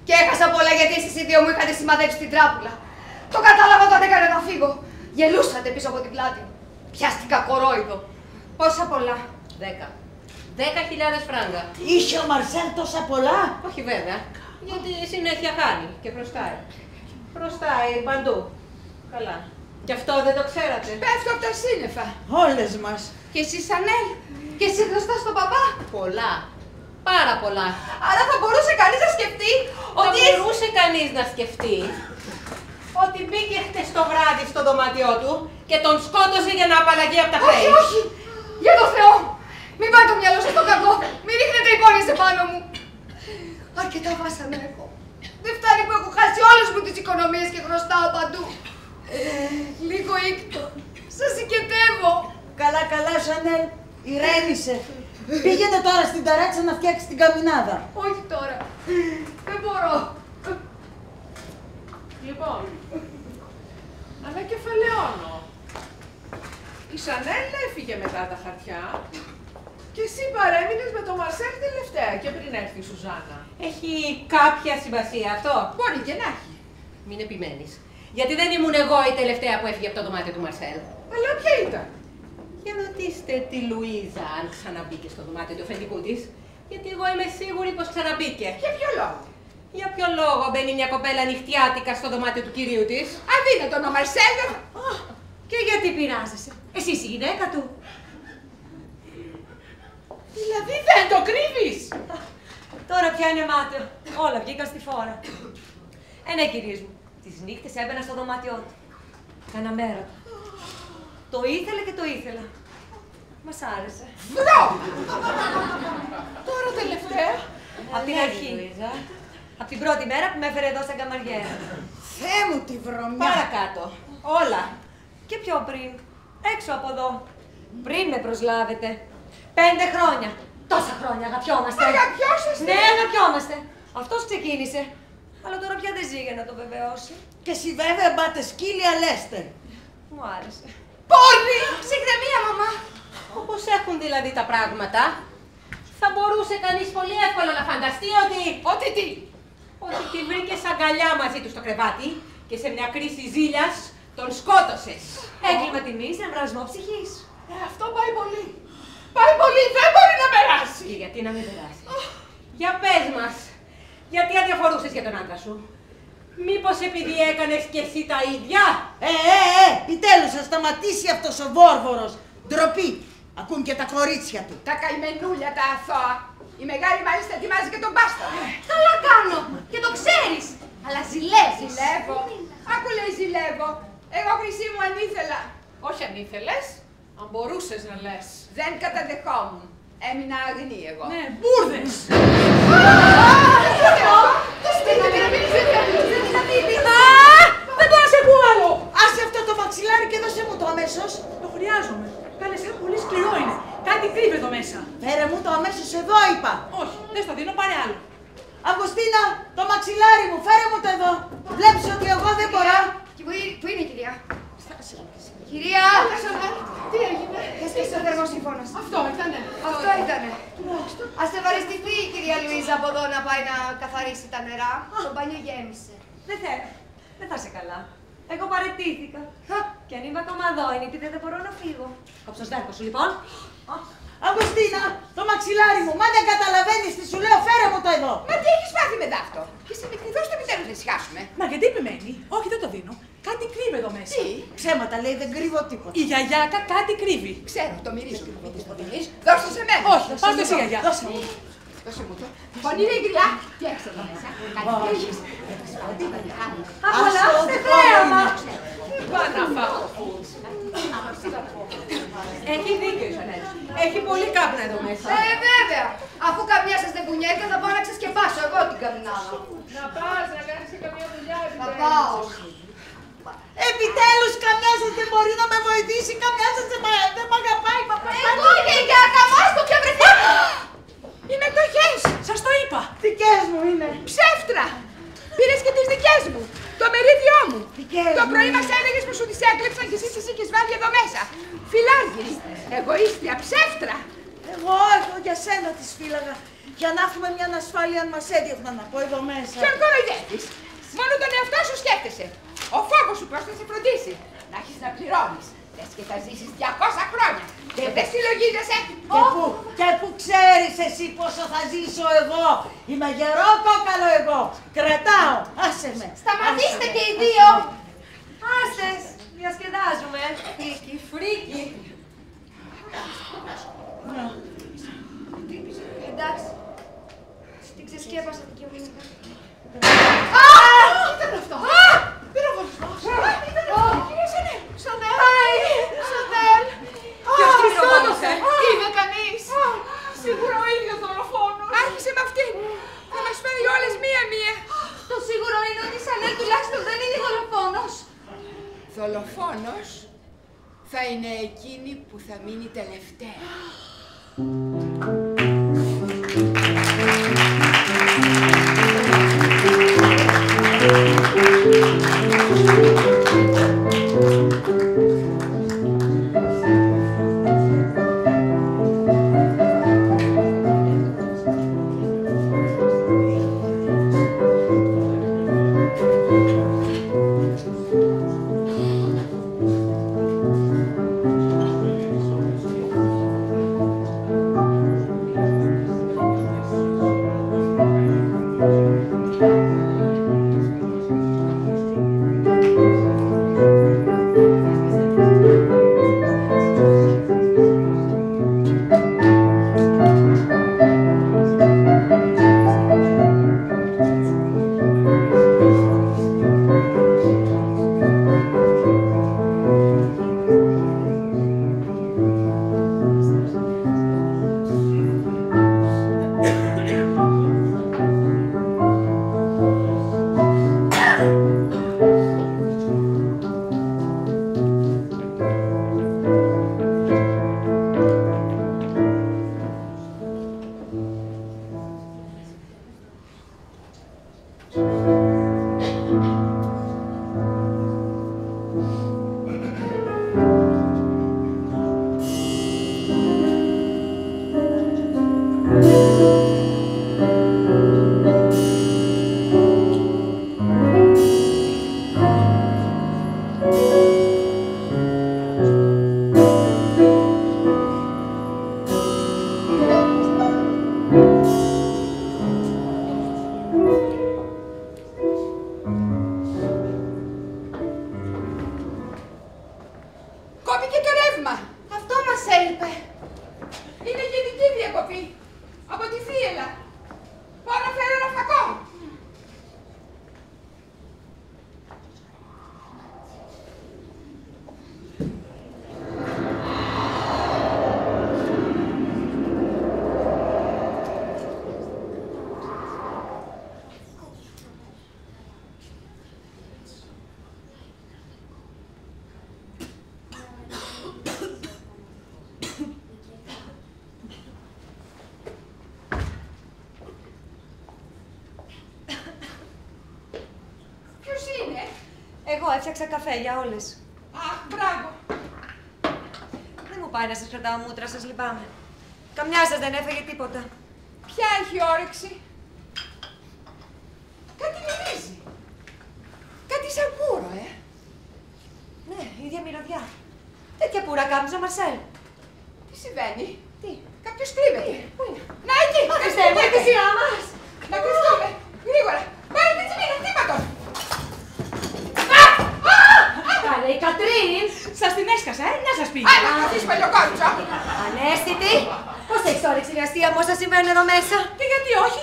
Και έχασα πολλά γιατί εσείς οι δύο μου είχατε σημαδέψει την τράπουλα. Το κατάλαβα όταν έκανα να φύγω. Γελούσατε πίσω από την πλάτη μου. Πιάστηκα κορόιδο. Πόσα πολλά. 10.000 φράγκα. Είχε ο Μαρσέλ τόσα πολλά. Όχι βέβαια, γιατί συνέχεια χάνει και χρωστάει. Χρωστάει παντού. Καλά. Κι αυτό δεν το ξέρατε. Πέφτω από τα σύννεφα. Όλες μας. Και εσύ Σανέλ. Και εσύ χρωστάς στον παπά. Πολλά. Πάρα πολλά. Άρα θα μπορούσε κανείς να σκεφτεί Θα ότι... μπορούσε κανείς να σκεφτεί ότι μπήκε χτες το βράδυ στο δωμάτιό του και τον σκότωσε για να απαλλαγεί από τα χρέη. Όχι, όχι! Για το Θεό! Μην πάει το μυαλό σας στο κακό! Μην ρίχνετε εικόνες επάνω μου! Αρκετά βάσανα έχω. Δεν φτάνει που έχω χάσει όλες μου τις οικονομίες και χρωστάω παντού. Λίγο ήκτο. Σας συγκετεύω. Καλά, καλά, Σανέλ. Ηρέμησε. Πήγαινε τώρα στην ταράτσα να φτιάξει την καμινάδα. Όχι τώρα. Δεν μπορώ. Λοιπόν, ανακεφαλαιώνω. Η Σανέλ έφυγε μετά τα χαρτιά και εσύ παρέμεινες με τον Μαρσέλ τελευταία και πριν έρθει η Σουζάνα. Έχει κάποια σημασία αυτό. Μπορεί και να έχει. Μην επιμένεις. Γιατί δεν ήμουν εγώ η τελευταία που έφυγε από το δωμάτιο του Μαρσέλ. Αλλά ποια ήταν? Για ρωτήστε τη Λουίζα αν ξαναμπήκε στο δωμάτιο του αφεντικού της. Γιατί εγώ είμαι σίγουρη πως ξαναμπήκε. Για ποιο λόγο? Για ποιο λόγο μπαίνει μια κοπέλα νυχτιάτικα στο δωμάτιο του κυρίου της. Αδύνατον ο Μαρσέλ. Και γιατί πειράζεσαι. Εσύ είσαι η γυναίκα του. Δηλαδή δεν το κρύβεις! Τώρα πια είναι μάταιο. Όλα βγήκαν στη φόρα. Ναι, κυρίες μου. Τις νύχτες έμπαινα στο δωμάτιό του. Κάνα μέρα. Το ήθελε και το ήθελα. Μας άρεσε. Τώρα τελευταία. Απ' την αρχή. Απ' την πρώτη μέρα που με έφερε εδώ σαν καμαριέρα. Θεέ μου τη βρωμιά. Παρακάτω. Όλα. Και πιο πριν. Έξω από εδώ. Πριν με προσλάβετε. 5 χρόνια. Τόσα χρόνια αγαπιόμαστε. Αγαπιόσαστε? Ναι, αγαπιόμαστε. Αυτός ξεκίνησε. Αλλά τώρα πια δεν ζει για να το βεβαιώσει. Και εσύ βέβαια μπάτε σκύλια Λέστερ. Μου άρεσε. Πόρνη! Ψυχραιμία, μαμά! Όπως έχουν δηλαδή τα πράγματα, θα μπορούσε κανείς πολύ εύκολα να φανταστεί ότι... Ότι τι? Ότι τη βρήκες αγκαλιά μαζί του στο κρεβάτι και σε μια κρίση ζήλιας τον σκότωσες. Έγκλημα τιμής, εμβρασμό ψυχής. Αυτό πάει πολύ. Πάει πολύ, δεν μπορεί να περάσει. Και γιατί να μην περάσει. Για πες μας, γιατί αδιαφορούσες για τον άντρα σου. Μήπως επειδή έκανες κι εσύ τα ίδια. Επιτέλους θα σταματήσει αυτός ο βόρβορος. Ντροπή. Ακούν και τα κορίτσια του. Τα καημενούλια τα αθώα. Η μεγάλη μάλιστα ετοιμάζει και τον μπάστα. Καλά κάνω. Και το ξέρεις. Αλλά ζηλεύεις. Ζηλεύω. Άκου λέει ζηλεύω. Εγώ χρυσή μου αν ήθελα. Όχι αν ήθελες, αν μπορούσες να λες. Δεν καταδεχόμουν. Έμεινα αγνή εγώ. Ναι, μπούρδες. Δεν μπορώ να σε ακούω άλλο. Άσε αυτό το μαξιλάρι και δώσε μου το αμέσως. Το χρειάζομαι. Κάνε σαν πολύ σκληρό είναι. Κάτι κρύβει εδώ μέσα. Φέρε μου το αμέσως εδώ είπα. Όχι, δεν στο δίνω, πάρε άλλο. Αυγουστίνα, το μαξιλάρι μου, φέρε μου το εδώ. Βλέπεις ότι εγώ δεν μπορώ. Πού είναι η κυρία? Κυρία! Τι έγινε? Έσπασε ο θερμοσύμφωνος. Αυτό ήτανε. Αυτό ήτανε. Ας ευαριστηθεί η κυρία Λουίζα από εδώ να πάει να καθαρίσει τα νερά. Το μπάνιο γέμισε. Δεν θέλω. Δεν θα είσαι καλά. Εγώ παραιτήθηκα. Και αν είμαι ακόμα εδώ είναι επειδή δεν μπορώ να φύγω. Κόψω σβέρκο σου λοιπόν. Αυγουστίνα, το μαξιλάρι μου, μα δεν καταλαβαίνεις τι σου λέω, φέρε μου το εδώ. Μα τι έχεις πάθει με δάφτο? Και σε μικρή δώσ' το επιτέλους να ησυχάσουμε. Μα γιατί επιμένει. Όχι, δεν το δίνω. Κάτι κρύβει εδώ μέσα. Τι? Ψέματα λέει, δεν κρύβω τίποτα. Η γιαγιάκα κάτι κρύβει. Ξέρω, το μυρίζω. Μήπως το πίνεις? Δώσ' το σε μένα. Όχι, πας το εσύ, γιαγιά. Δώσε μου. Δώσε μου το. Πονήρια η γριά. Τι έχεις εδώ μέσα? Κάτι κρύβεις? Απολαύστε θέαμα. Πάω να φάω. Έχει δίκιο η Σανέλ. Έχει πολύ κάπνα εδώ μέσα. Βέβαια. Αφού καμιά σας δεν κουνιέται, θα πάω να ξεσκεπάσω εγώ την καμινάδα. Να πας, να κάνεις και καμία δουλειά. Θα πάω. Επιτέλους καμιά σας δεν μπορεί να με βοηθήσει, καμιά σας δεν μ' αγαπάει, παπά. Εγώ για καμάς το πια βρεθεί. Οι μετοχές. Σας το είπα. Δικές μου είναι. Ψεύτρα. Πήρες και τις δικές μου. Το μερίδιό μου. Δικές Το μου πρωί είναι. μας έλεγες που σου τις έκλεψαν και εσύ τις είχες βάλει εδώ μέσα. Φιλάργυρη. Εγωίστρια. Ψεύτρα. Εγώ για σένα τις φύλαγα. Για να έχουμε μια ανασφάλεια αν μας έδιωχναν από εδώ μέσα. Ποιον κοροϊδεύεις. Μόνο τον εαυτό σου σκέφτεσαι. Ο φόβος σου πώς θα σε φροντίσει. Να έχεις να πληρώνεις. Λες και θα ζήσεις 200 χρόνια. Και δεν συλλογίζεσαι. Και που ξέρεις εσύ πόσο θα ζήσω εγώ. Είμαι γερό κόκαλο εγώ. Κρατάω. Άσε με. Σταματήστε και οι δύο. Άσες, διασκεδάζουμε. Φρίκι, φρίκι. Εντάξει. Την ξεσκέπασα την κοινωνικά. Ήταν αυτό. Πυροβολισμός. Σανέλ. Σανέλ. Ποιος πυροβόλησε? Είναι κανείς. Σίγουρα ο ίδιος δολοφόνος. Άρχισε με αυτήν. Θα μας φέρει όλες μία-μία. Το σίγουρο είναι ότι η Σανέλ τουλάχιστον δεν είναι δολοφόνος. Δολοφόνος θα είναι εκείνη που θα μείνει τελευταία. Εγώ έφτιαξα καφέ για όλες. Αχ, μπράβο. Δεν μου πάει να σας κρατάω μούτρα, σας λυπάμαι. Καμιά σας δεν έφαγε τίποτα. Ποια έχει όρεξη? Κάτι μυρίζει. Κάτι σαν πουρο, Ναι, ίδια μυρωδιά. Τέτοια πουρα κάμιζα, Μαρσέλ. Τι συμβαίνει? Τι? Κάποιος κρύβεται. Πού είναι? Να, εκεί! Άφησε με τη σειρά μας! Να κρυφτούμε! Γρήγορα! Πάρε τη τσιμίνα, χτύπα τον! Καλέ, η Κατρίν! Σας την έσκασα, να σας πει. Άντε, καθείς παλιοκόριτσο! Ανέστητη! Πώς έχεις όρεξη η αστεία μου όσα συμβαίνουν εδώ μέσα? Και γιατί όχι,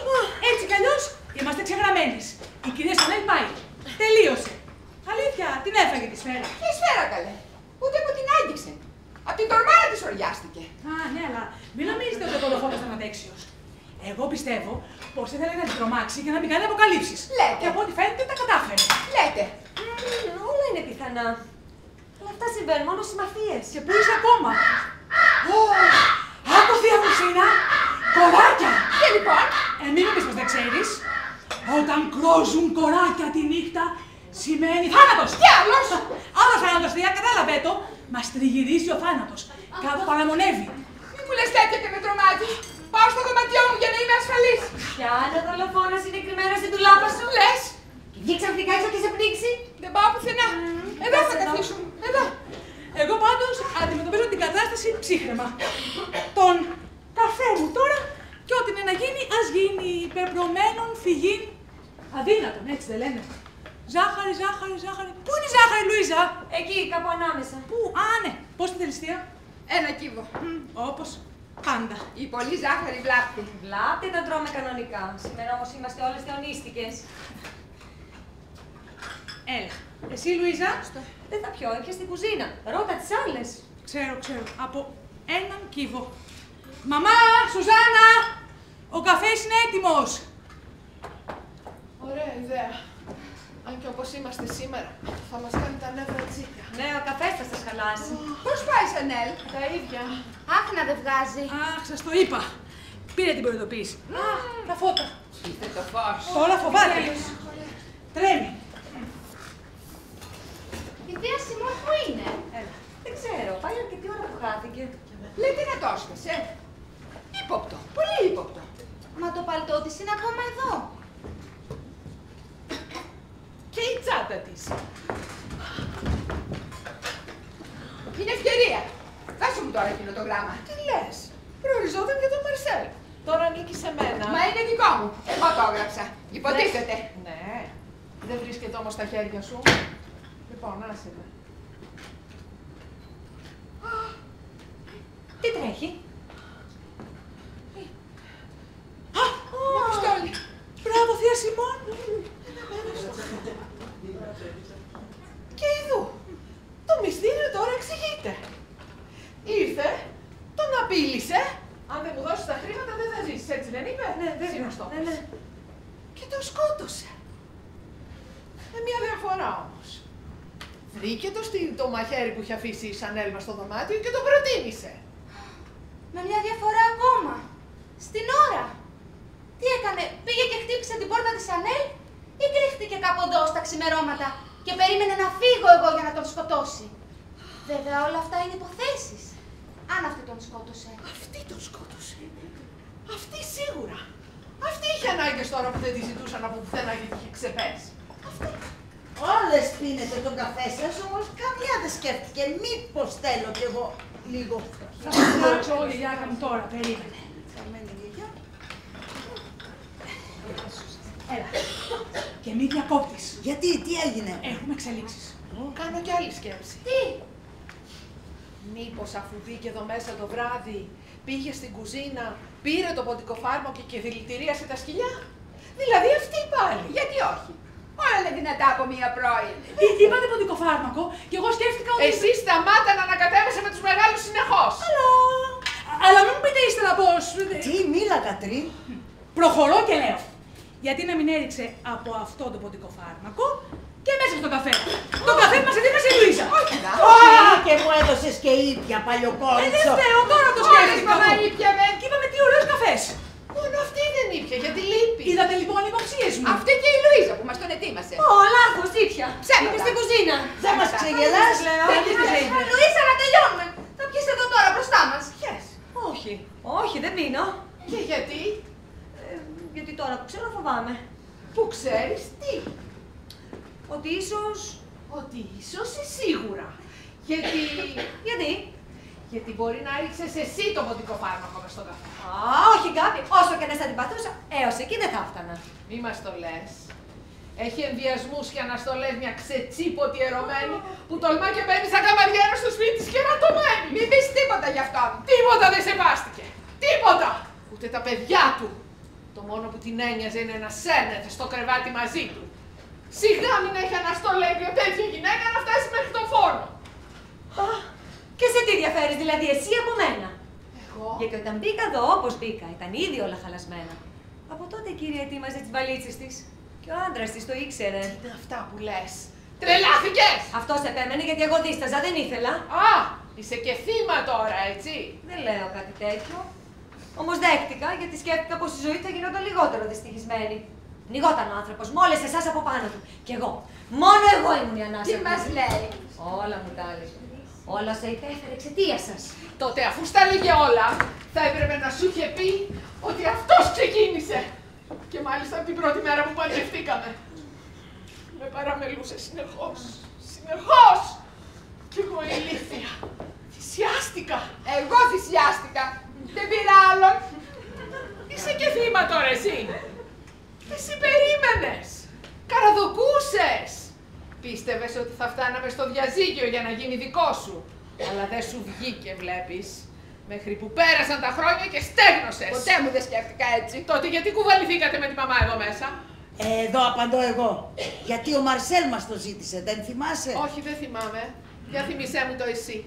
έτσι κι αλλιώς είμαστε ξεγραμμένες. Η κυρία Σανέλ πάει. Τελείωσε. Αλήθεια, την έφαγε τη σφαίρα. Ποια σφαίρα, καλέ! Ούτε που την άγγιξε. Απ' την κορμάρα της οριάστηκε. Α, ναι, αλλά μην νομίζετε ότι ο δολοφόνος ήταν αδέξιος. Εγώ πιστεύω πως ήθελε να την τρομάξει και να μην κάνει αποκαλύψεις. Λέτε. Και από ό,τι φαίνεται τα κατάφερε. Λέτε, Όλα είναι πιθανά. Αλλά αυτά συμβαίνουν μόνο συμμαθίες. Και πού είσαι ακόμα? Άκου θεία Βουσίνα! Κοράκια! Και λοιπόν, Μην μου πεις πως δεν ξέρεις. Όταν κρόζουν κοράκια τη νύχτα, σημαίνει θάνατος! κι άλλος! Άλλος θάνατος, θεία, κατάλαβε το. Μας τριγυρίζει ο θάνατος. Κάπου παραμονεύει. Μη μου λες τέτοια και με τρομάζει. Πάω στο δωματιό μου για να είμαι ασφαλής. Κι αν ο δολοφόνος είναι κρυμμένος στην τουλάπα σου. Λες, Και βγει ξαφνικά έξω και σε πνίξει. δεν πάω πουθενά. Εδώ θα καθίσουν. Εδώ. Εγώ πάντως αντιμετωπίζω την κατάσταση ψύχρεμα. Τον καφέ μου τώρα και ό,τι είναι να γίνει, ας γίνει πεπρωμένον φυγήν αδύνατον, έτσι δεν λένε. Ζάχαρη, ζάχαρη, ζάχαρη. Πού είναι η ζάχαρη, Λουίζα? Εκεί, κάπου ανάμεσα. Πού? Α, ναι. Πώς τη θέλεις, θεία? Ένα κύβο. Όπως πάντα. Η πολύ ζάχαρη βλάπτει. Βλάπτη τα τρώμε κανονικά. Σήμερα όμως είμαστε όλες θεονίστικες. Έλα. Εσύ, Λουίζα? Δεν θα πιω, έπια στην κουζίνα. Ρώτα τις άλλες. Ξέρω. Από έναν κύβο. Μαμά, Σουζάνα! Ο καφές είναι έτοιμος. Ωραία ιδέα. Αν και όπως είμαστε σήμερα, θα μας κάνει τα νεύρα τσίκα. Ναι, ο καφές θα σας χαλάσει. Πώς πάει, Σανέλ? Τα ίδια. Αχ, να δεν βγάζει. Αχ, σας το είπα. Πήρε την προειδοποίηση. Τα φώτα. Ήρθε το φως. Τώρα φοβάται. Τρέμει. Η θεία Σιμών πού είναι? Δεν ξέρω, πάει αρκετή ώρα που χάθηκε. Λέτε να το έσπασε. Ύποπτο. Πολύ ύποπτο. Μα το παλτό της είναι ακόμα εδώ. Και η τσάντα της. Είναι ευκαιρία. Δώσου μου τώρα εκείνο το γράμμα. Τι λες? Προοριζόταν για τον Μαρσέλ. Τώρα ανήκει σε μένα. Μα είναι δικό μου. Εγώ το έγραψα. Υποτίθεται. Ναι. Δεν βρίσκεται όμως στα χέρια σου. Λοιπόν, άσε με. Τι τρέχει? Μια πιστόλη. Μπράβο, θεία Σιμών. Και ειδού. Το μυστήριο τώρα εξηγείται. Ήρθε, τον απείλησε. Αν δεν μου δώσεις τα χρήματα δεν θα ζήσεις, έτσι δεν είπε? Ναι, βέβαια. Συναστόπες. Ναι. Και τον σκότωσε. Με μια διαφορά όμως. Βρήκε το μαχαίρι που είχε αφήσει η Σανέλ μας στο δωμάτιο και τον προτίμησε. Με μια διαφορά ακόμα. Στην ώρα. Τι έκανε, πήγε και χτύπησε την πόρτα της Ανέλ ή κρύφτηκε κάπου εδώ στα ξημερώματα και περίμενε να φύγω εγώ για να τον σκοτώσει? Βέβαια όλα αυτά είναι υποθέσεις. Αν αυτή τον σκότωσε. Αυτή τον σκότωσε. Αυτή σίγουρα. Αυτή είχε ανάγκες τώρα που δεν τη ζητούσαν από πουθενά γιατί είχε ξεπέσει. Αυτή. Όλες πίνετε τον καφέ σας, όμως καμιά δεν σκέφτηκε μήπως θέλω κι εγώ λίγο. Θα σου φτιάξω όλη η γιάκα μου τώρα, περίμενε. Χαμένη γιαγιά. Έλα. Και μην διακόπτεις. Γιατί, τι έγινε? Έχουμε εξελίξεις. Κάνω κι άλλη σκέψη. Τι? Μήπως αφού μπήκε εδώ μέσα το βράδυ, πήγε στην κουζίνα, πήρε το ποντικοφάρμακο και δηλητηρίασε τα σκυλιά? Δηλαδή αυτή πάλι. Γιατί όχι. Όλα είναι δυνατά από μία πρώην. Είπατε ποντικοφάρμακο και εγώ σκέφτηκα ότι... Εσύ σταμάτα να ανακατεύεσαι με τους μεγάλους συνεχώς. Αλλά μην μου πείτε ύστερα πως... Τι, μίλα Κατρίν. Προχωρώ και λέω. Γιατί να μην έριξε από αυτό το ποντικοφάρμακο και μέσα στον καφέ. Το καφέ που μας ετοίμασε η Λουίζα. Και μου έδωσες και ήπια, Δεν παλιοκόριτσο. φταίω, τώρα το Όλες σκέφτηκα. μαμά ήπιαμε. Και είπαμε τι ωραίος καφές. Μόνο αυτή δεν ήπια, γιατί λείπει. Είδατε λοιπόν οι υποψίες μου. Αυτή και η Λουίζα που μας τον ετοίμασε. Ω, λάθος, ήπια. Ψέματα. Είπε στην κουζίνα. Δεν μας ξεγελάς. Δεν είναι Λουίσα, να τελειώνουμε. Θα πιεις εδώ τώρα μπροστά μας. Ποιες? Όχι, όχι, δεν πίνω. Και γιατί? Γιατί τώρα που ξέρω φοβάμαι. Που ξέρεις τι? Ότι ίσως... Ότι ίσως σίγουρα. Γιατί μπορεί να ρίξεις εσύ το ποντικοφάρμακο μες στον καφέ. Α, όχι Γκάπη, όσο και να σε αντιπαθούσα, έως εκεί δεν θα έφτανα. Μη μας το λες. Έχει ενδιασμούς και αναστολές μια ξετσίποτη ερωμένη που τολμά και μπαίνει σαν καμαριέρα στο σπίτι της και ρατωμένη. Μην πεις τίποτα γι' αυτό. Τίποτα δεν σεβάστηκε. Τίποτα. Ούτε τα παιδιά του. Το μόνο που την ένοιαζε είναι να σέρνεται στο κρεβάτι μαζί του. Σιγά μην έχει αναστολές για τέτοια γυναίκα να φτάσει μέχρι τον φόνο. Και σε τι διαφέρεις δηλαδή εσύ από μένα? Εγώ. Γιατί όταν μπήκα εδώ όπως μπήκα, ήταν ήδη όλα χαλασμένα. Από τότε η κυρία ετοίμαζε τις βαλίτσες της. Και ο άντρας της το ήξερε. Είναι αυτά που λες. Τρελάθηκες! Αυτός επέμενε γιατί εγώ δίσταζα, δεν ήθελα. Α, είσαι και θύμα τώρα, έτσι. Δεν λέω κάτι τέτοιο. Όμως δέχτηκα γιατί σκέφτηκα πως η ζωή θα γινόταν λιγότερο δυστυχισμένη. Νιγόταν ο άνθρωπος με όλες εσάς από πάνω του. Κι εγώ. Μόνο εγώ ήμουν η ανάσα. Τι μας λέει? Όλα μου τα έλεγε. Όλα σε υπέφερε εξαιτίας σας. Τότε αφού στα έλεγε όλα, θα έπρεπε να σου είχε πει ότι αυτός ξεκίνησε. Και μάλιστα από την πρώτη μέρα που παντρευτήκαμε. Με παραμελούσε συνεχώς. Συνεχώς! Κι εγώ ηλίθια. Θυσιάστηκα. Εγώ θυσιάστηκα. Δεν πήρα άλλον. Είσαι και θύμα τώρα εσύ. Εσύ περίμενες. Καραδοκούσες. Πίστευες ότι θα φτάναμε στο διαζύγιο για να γίνει δικό σου. Αλλά δεν σου βγήκε, βλέπεις. Μέχρι που πέρασαν τα χρόνια και στέγνωσες. Ποτέ μου δεν σκέφτηκα έτσι. Τότε γιατί κουβαληθήκατε με τη μαμά εδώ μέσα? Εδώ απαντώ εγώ. Γιατί ο Μαρσέλ μας το ζήτησε, δεν θυμάσαι? Όχι, δεν θυμάμαι. Για θυμίσέ μου το εσύ.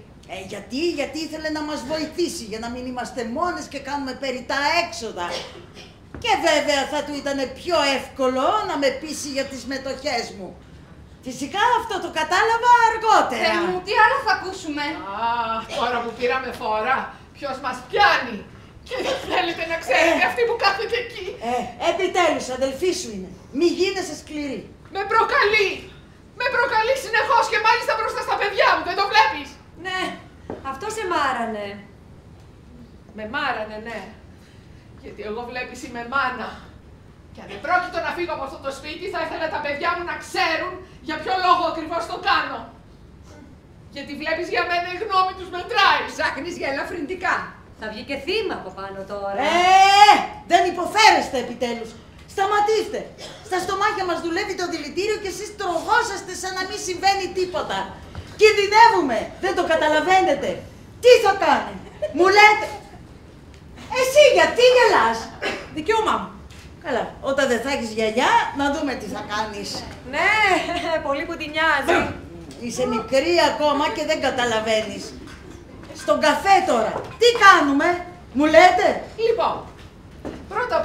Γιατί ήθελε να μας βοηθήσει για να μην είμαστε μόνες και κάνουμε περιττά έξοδα. Και βέβαια θα του ήταν πιο εύκολο να με πείσει για τις μετοχές μου. Φυσικά αυτό το κατάλαβα αργότερα. Μου, τι άλλο θα ακούσουμε? Α, τώρα που πήραμε φόρα, ποιος μας πιάνει. Και δεν θέλετε να ξέρετε αυτή που κάθεται εκεί. Επιτέλους, αδελφή σου είναι. Μη γίνεσαι σκληρή. Με προκαλεί. Με προκαλεί συνεχώς και μάλιστα μπροστά στα παιδιά μου. Δεν το βλέπεις? Ναι, αυτό σε μάρανε. Με μάρανε, ναι. Γιατί εγώ βλέπεις είμαι μάνα. Και αν δεν πρόκειτο να φύγω από αυτό το σπίτι, θα ήθελα τα παιδιά μου να ξέρουν για ποιο λόγο ακριβώς το κάνω. Γιατί βλέπεις για μένα η γνώμη τους μετράει. Ψάχνεις για ελαφρυντικά. Θα βγει και θύμα από πάνω τώρα. Δεν υποφέρεστε επιτέλους. Σταματήστε. Στα στομάχια μας δουλεύει το δηλητήριο και εσείς τρογόσαστε σαν να μην συμβαίνει τίποτα. Κινδυνεύουμε. Δεν το καταλαβαίνετε. Τι θα κάνει? Μου λέτε. Εσύ γιατί γελάς? Δικαίωμά μου. Καλά, όταν δεν θα έχεις γιαγιά, να δούμε τι θα κάνεις. Ναι, πολύ που τη νοιάζει. Είσαι μικρή ακόμα και δεν καταλαβαίνεις. Στον καφέ τώρα, τι κάνουμε? Μου λέτε? Λοιπόν, πρώτα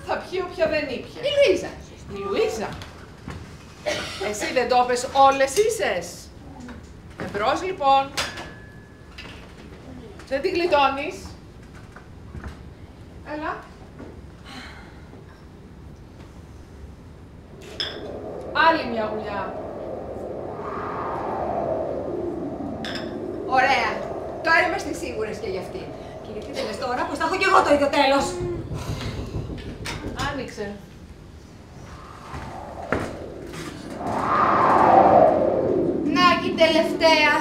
θα πιει όποια δεν ήπιε. Η Λουίζα. Η Λουίζα. Εσύ δεν το πες όλες ίσες. Εμπρός λοιπόν. Δεν την γλιτώνεις. Έλα. Άλλη μια γουλιά. Ωραία. Τώρα είμαστε σίγουρες και για αυτήν. Και γιατί δεν λες τώρα πως θα έχω κι εγώ το ίδιο τέλος. Άνοιξε. Να και η τελευταία.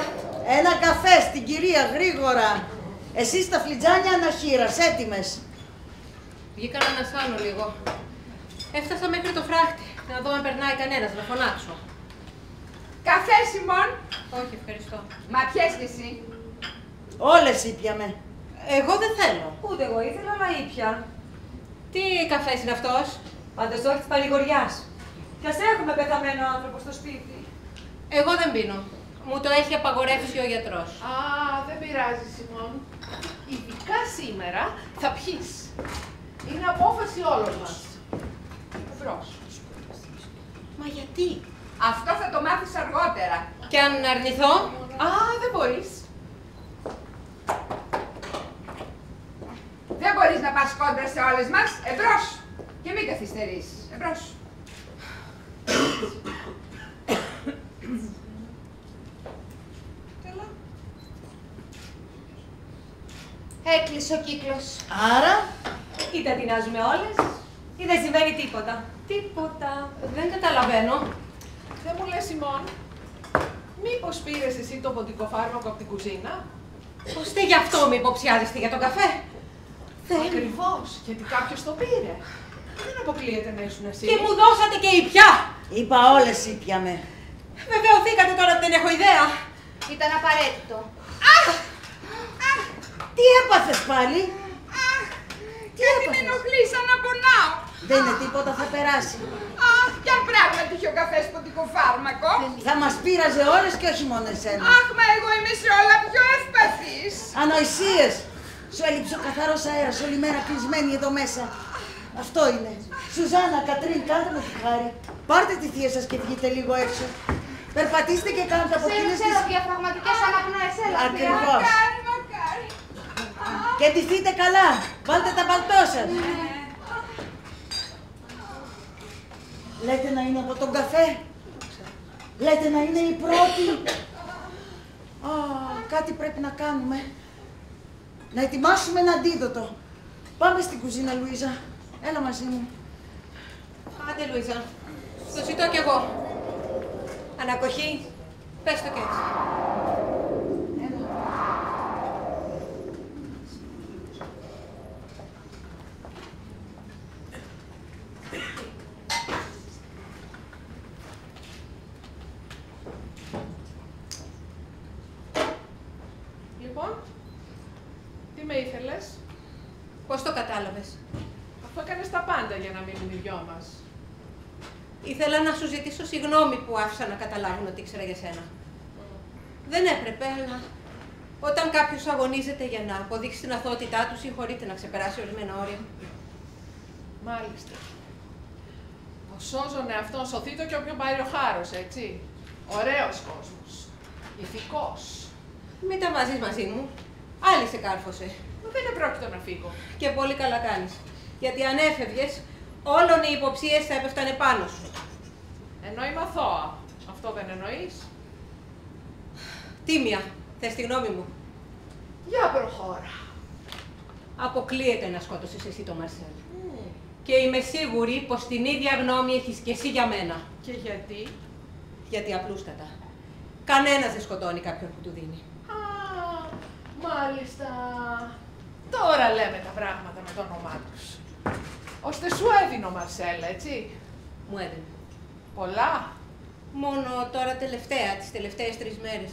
Ένα καφέ στην κυρία γρήγορα. Εσείς τα φλιτζάνια αναχείρας, έτοιμες. Βγήκα να ανασάνω λίγο. Έφτασα μέχρι το φράχτη. Να δω αν περνάει κανένας, να φωνάξω. Καφέ, Σιμών. Όχι, ευχαριστώ. Μα πιες κι εσύ. Όλες ήπιαμε. Εγώ δεν θέλω. Ούτε εγώ ήθελα, αλλά ήπια. Τι καφές είναι αυτός? Πάντως όχι της παρηγοριάς. Κι ας έχουμε πεθαμένο άνθρωπο στο σπίτι. Εγώ δεν πίνω. Μου το έχει απαγορεύσει ο γιατρός. Α, δεν πειράζει, Σιμών. Ειδικά σήμερα θα πιείς. Είναι απόφαση όλων μας. Εμπρός. Μα γιατί? Αυτό θα το μάθεις αργότερα. Και αν αρνηθώ? Α, δεν μπορείς. Δεν μπορείς να πας κόντρα σε όλες μας. Εμπρός. Και μην καθυστερείς. Εμπρός. Έκλεισε ο κύκλος. Άρα, Ή τα τεινάζουμε όλες, ή δεν συμβαίνει τίποτα. Τίποτα. Δεν καταλαβαίνω. Δεν μου λες, Σιμών, μήπως πήρες εσύ το ποντικό φάρμακο από την κουζίνα? Ώστε γι' αυτό με υποψιάζεστε για τον καφέ. Ακριβώς, γιατί κάποιος το πήρε. Δεν αποκλείεται να ήσουν εσύ. Και μου δώσατε και ήπια. είπα όλες ήπιαμε. Βεβαιωθήκατε τώρα ότι δεν έχω ιδέα. Ήταν απαραίτητο. Τι έπαθες πάλι? Τι Γιατί με έπαθες? ενοχλείς σαν να πονάω. Δεν είναι τίποτα, θα περάσει. Αχ, κι αν πράγματι είχε ο καφές ποντικό φάρμακο. Θα μας πείραζε όλες και όχι μόνο εσένα. Αχ, μα εγώ είμαι σε όλα πιο ευπαθής. Ανοησίες! Σου έλειψε ο καθαρός αέρας όλη μέρα κλεισμένη εδώ μέσα. Αυτό είναι. Σουζάνα, Κατρίν, κάντε μου τη χάρη. Πάρτε τη θεία σας και βγείτε λίγο έξω. Περπατήστε και κάνετε από εκείνες τις... Ξέρω, διαφραγματικές αναπνοές, έλα. Ακριβώς. Μακάρι. Και ντυθείτε καλά. Βάλτε τα παλτό σας. Λέτε να είναι από τον καφέ. Λέτε να είναι η πρώτη. Κάτι πρέπει να κάνουμε. Να ετοιμάσουμε ένα αντίδοτο. Πάμε στην κουζίνα, Λουίζα. Έλα μαζί μου. Άντε, Λουίζα. Το ζητώ κι εγώ. Ανακοχή. Πες το κι έτσι. Λοιπόν, τι με ήθελες? Πώς το κατάλαβες? Αφού έκανες τα πάντα για να μείνουν οι δυο μας. Ήθελα να σου ζητήσω συγγνώμη που άφησα να καταλάβουν ότι ήξερα για σένα. Δεν έπρεπε, αλλά όταν κάποιος αγωνίζεται για να αποδείξει την αθωότητά του, συγχωρείται να ξεπεράσει ορισμένα όρια. Μάλιστα. Ο σώζον εαυτόν σωθήτω και όποιον πάρει ο χάρος, έτσι. Ωραίος κόσμος. Ηθικός. Μην τα βάζεις μαζί μου. Άλλη σε κάρφωσε. Δεν επρόκειτο να φύγω. Και πολύ καλά κάνεις. Γιατί αν έφευγες, όλων οι υποψίες θα έπεφτανε πάνω σου. Ενώ είμαι αθώα. Αυτό δεν εννοείς? Τίμια, θες τη γνώμη μου? Για προχώρα. Αποκλείεται να σκότωσες εσύ τον Μαρσέλ. Και είμαι σίγουρη πως την ίδια γνώμη έχεις και εσύ για μένα. Και γιατί? Γιατί απλούστατα. Κανένας δεν σκοτώνει κάποιον που του δίνει. Μάλιστα. Τώρα λέμε τα πράγματα με το όνομά τους. Ώστε σου έδινε ο Μαρσέλ, έτσι. Μου έδινε. Πολλά. Μόνο τώρα τελευταία, τις τελευταίες 3 μέρες.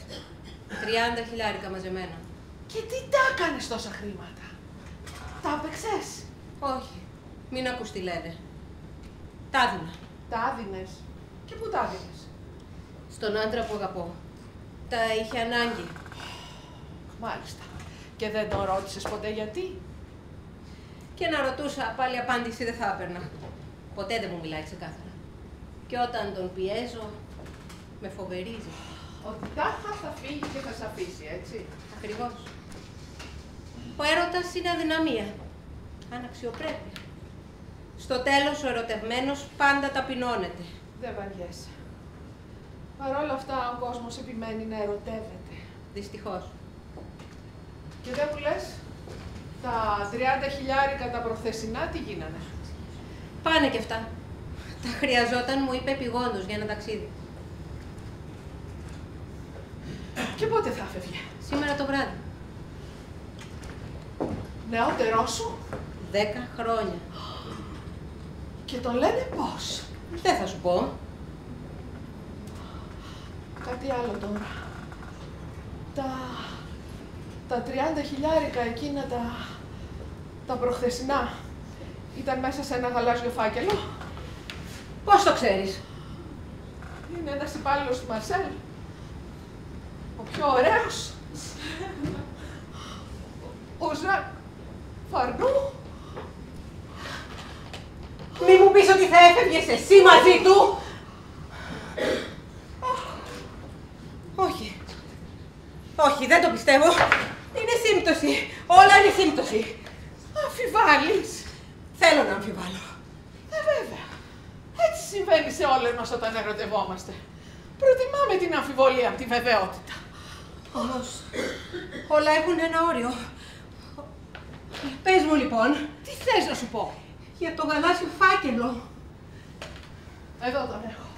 30 χιλιάρικα μαζεμένα. Και τι τα έκανες τόσα χρήματα? Τα έπαιξες? Όχι. Μην ακούς τι λένε. Τα έδινα. Τα άδεινες? Και πού τα άδεινες? Στον άντρα που αγαπώ. Τα είχε ανάγκη. Μάλιστα. Και δεν τον ρώτησες ποτέ γιατί? Και να ρωτούσα, πάλι απάντηση δεν θα έπαιρνα. Ποτέ δεν μου μιλάει ξεκάθαρα. Και όταν τον πιέζω, με φοβερίζει. Ότι τάχα θα φύγει και θα σ' αφήσει, έτσι. Ακριβώς. Ο έρωτας είναι αδυναμία. Αναξιοπρέπεια. Στο τέλος ο ερωτευμένος πάντα ταπεινώνεται. Δεν βαριέσαι. Παρ' όλα αυτά ο κόσμος επιμένει να ερωτεύεται. Δυστυχώς. Και δεν μου λες, τα 30 χιλιάρικα τα προχθεσινά τι γίνανε? Πάνε κι αυτά. Τα χρειαζόταν, μου είπε επειγόντως, για ένα ταξίδι. Και πότε θα φεύγε? Σήμερα το βράδυ. Νεότερό σου? 10 χρόνια. Και τον λένε πώς? Δεν θα σου πω. Κάτι άλλο τώρα. Τα 30 χιλιάρικα εκείνα τα προχθεσινά ήταν μέσα σε ένα γαλάζιο φάκελο. Πώς το ξέρεις? Είναι ένας υπάλληλος του Μαρσέλ. Ο πιο ωραίος. Ο Ζαν Φαρνού. Μη μου πεις ότι θα έφευγες εσύ μαζί του! Όχι. Όχι, δεν το πιστεύω. Είναι σύμπτωση. Όλα είναι σύμπτωση. Αμφιβάλλεις? Θέλω να αμφιβάλλω. Βέβαια. Έτσι συμβαίνει σε όλες μας όταν ερωτευόμαστε. Προτιμάμε την αμφιβολία από τη βεβαιότητα. Όμως, όλα έχουν ένα όριο. Πες μου λοιπόν. Τι θες να σου πω? Για το γαλάζιο φάκελο. Εδώ τον έχω.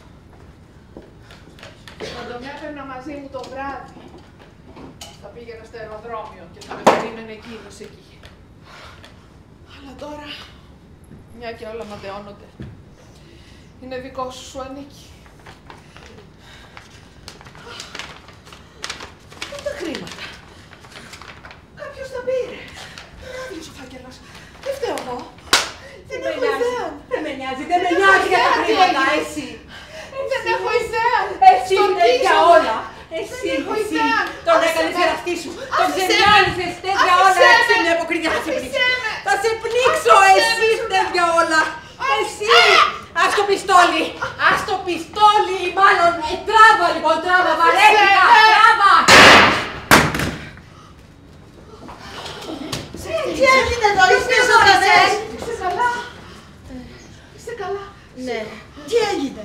Θα τον έπαιρνα μαζί μου το βράδυ. Θα πήγαινα στο αεροδρόμιο και θα με περίμενε εκείνος εκεί. Αλλά τώρα, μια και όλα ματαιώνονται, είναι δικό σου, σου ανήκει. Πού είναι τα χρήματα? Κάποιος τα πήρε. Άδειος ο φάκελος. Δεν φταίω εγώ. Δεν έχω ιδέα. Δεν με νοιάζει, δεν με νοιάζει για τα χρήματα, εσύ. Δεν έχω ιδέα. Εσύ είναι για όλα. Εσύ τον έκανες εραστή σου. Τον ξεμιάνισες τέτοια όλα. Έτσι είναι αποκρίτια, θα σε πνίξω. Θα σε πνίξω, εσύ φταίς για όλα. Εσύ. Ας το πιστόλι! Ας το πιστόλι! Μάλλον τράβα λοιπόν, τράβα! Βαρέθηκα! Τράβα! Τι έγινε εδώ, είστε ζωντανές? Είστε καλά? Είστε καλά? Ναι. Τι έγινε?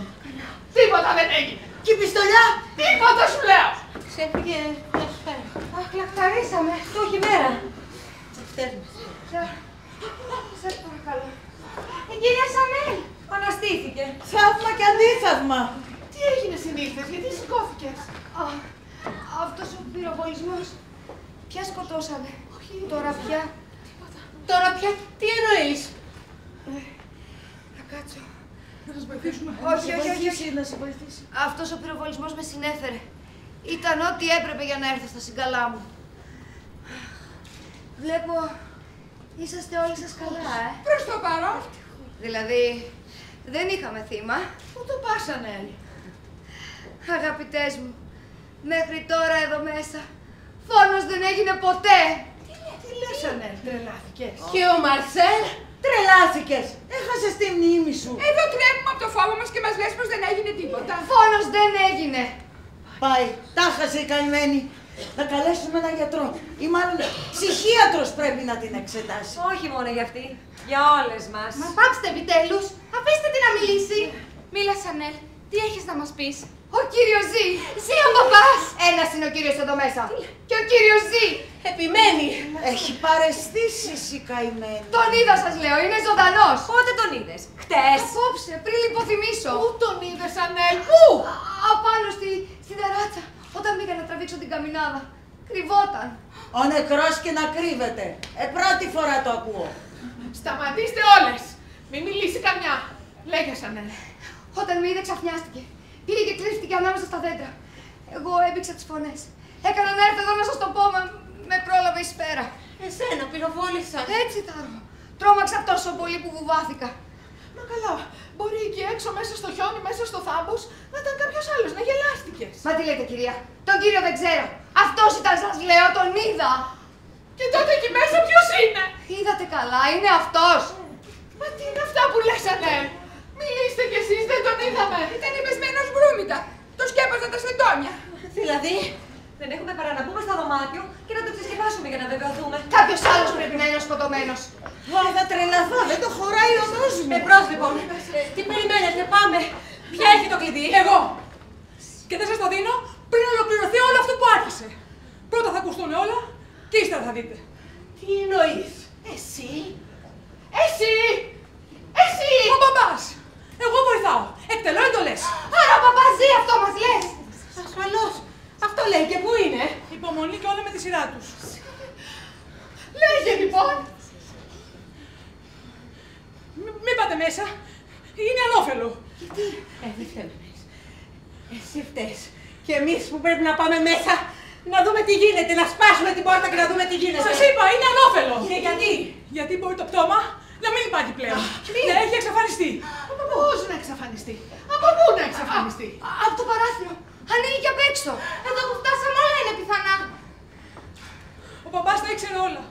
Τίποτα δεν έγινε. Και η πιστολιά? Τίποτα σου λέω. Ξέφυγε μια σφαίρα. Αχ, λαχταρίσαμε. Το έχει μέρα. Σας παρακαλώ. Κυρία Σανέλ. Αναστήθηκε. Θαύμα και αντίθαυμα. Τι έγινε συνήθως, γιατί σηκώθηκες? Αυτός ο πυροβολισμός. Ποια σκοτώσανε? Τώρα πια. Τώρα πια τι εννοείς? Θα κάτσω. Να σας βοηθήσουμε. Όχι, όχι, όχι, όχι. Να σε βοηθήσει. Αυτός ο πυροβολισμός με συνέφερε. Ήταν ό,τι έπρεπε για να έρθω στα συγκαλά μου. Βλέπω, είσαστε όλοι σας καλά, Προς το παρόν. Δηλαδή, δεν είχαμε θύμα. Πού το πας, Ανέλ? Αγαπητές μου, μέχρι τώρα εδώ μέσα, φόνος δεν έγινε ποτέ. Τι λες, Ανέλ, τρελάθηκες? Και ο Μαρσέλ? Τρελάθηκες. Έχασες τη μνήμη σου. Εδώ τρέχουμε από το φόβο μας και μας λες πως δεν έγινε τίποτα. Φόνος δεν έγινε. Πάει, τα χάσε η καημένη. Να καλέσουμε έναν γιατρό. Ή μάλλον ψυχίατρος πρέπει να την εξετάσει. Όχι μόνο για αυτή, για όλες μας. Μα πάψτε επιτέλους. Αφήστε την να μιλήσει. Μίλα, Σανέλ. Τι έχεις να μας πεις? Ο κύριος Ζή. Ζή ο παπάς. Ένας είναι ο κύριος εδώ μέσα. Και ο κύριος Ζή. Επιμένει. Έχει παραισθήσεις η καημένη. Τον είδα σας λέω, είναι ζωντανός. Πότε τον είδες? Χτες? Απόψε, πριν λιποθυμίσω. Πού τον είδες, Ανέλ, πού? Απάνω στην ταράτσα. Όταν πήγα να τραβήξω την καμινάδα. Κρυβόταν. Ο νεκρός και να κρύβεται. Πρώτη φορά το ακούω. Σταματήστε όλες. Μη μιλήσει καμιά. Λέγες, Ανέλ. Όταν με είδε ξαφνιάστηκε. Πήγε και κρύφτηκε ανάμεσα στα δέντρα. Εγώ έμπηξα τις φωνές. Έκανα να έρθω εδώ να σας το πω, με πρόλαβε η σφαίρα. Εσένα πυροβόλησα. Έτσι Τάρο. Τρόμαξα τόσο πολύ που βουβάθηκα. Μα καλά, μπορεί εκεί έξω μέσα στο χιόνι, μέσα στο θάμπος, να ήταν κάποιος άλλος, να γελάστηκες. Μα τι λέτε κυρία, τον κύριο δεν ξέρω. Αυτός ήταν σας λέω, τον είδα. Και τότε εκεί μέσα ποιος είναι? Είδατε καλά, είναι αυτός. Μα τι είναι αυτά που λες, Ανέλ? Μιλήστε κι εσείς, δεν τον είδαμε. Ήταν υπεσμένος βρώμητα. Το σκέπαζαν τα σεντόνια. Δηλαδή, δεν έχουμε παρά να μπούμε στο δωμάτιο και να το ξεσκεπάσουμε για να βεβαιωθούμε. Κάποιος άλλος πρέπει να είναι ο σκοτωμένος. Θα τρελαθώ, δεν το χωράει ο νους μου. Εμπρός λοιπόν. Τι περιμένετε, πάμε. Ποια έχει το κλειδί? Εγώ. Και δεν σας το δίνω πριν ολοκληρωθεί όλο αυτό που άρχισε. Πρώτα θα ακουστούν όλα και ύστερα θα δείτε. Τι εννοείς? Εσύ? Εσύ! Εσύ! Ο μπαμπάς. Εγώ βοηθάω. Εκτελώ εντολές. Άρα ο παπάς Ζή, αυτό μας λες. Ασφαλώς. Αυτό λέει και πού είναι? Υπομονή και όλα με τη σειρά τους. Λέγε λοιπόν! Μην πάτε μέσα. Είναι ανώφελο. Δεν φταίμε εμείς. Εσύ φταίς. Και εμείς που πρέπει να πάμε μέσα να δούμε τι γίνεται, να σπάσουμε την πόρτα και να δούμε τι γίνεται. Σας είπα, είναι ανώφελο. Και γιατί? Γιατί μπορεί το πτώμα να μην υπάρχει πλέον. Να έχει εξαφανιστεί. Πώς να εξαφανιστεί? Από πού να εξαφανιστεί? Από το παράθυρο. Ανοίγει και απ' έξω. Εδώ που φτάσαμε όλα είναι πιθανά. Ο μπαμπάς τα ήξερε όλα.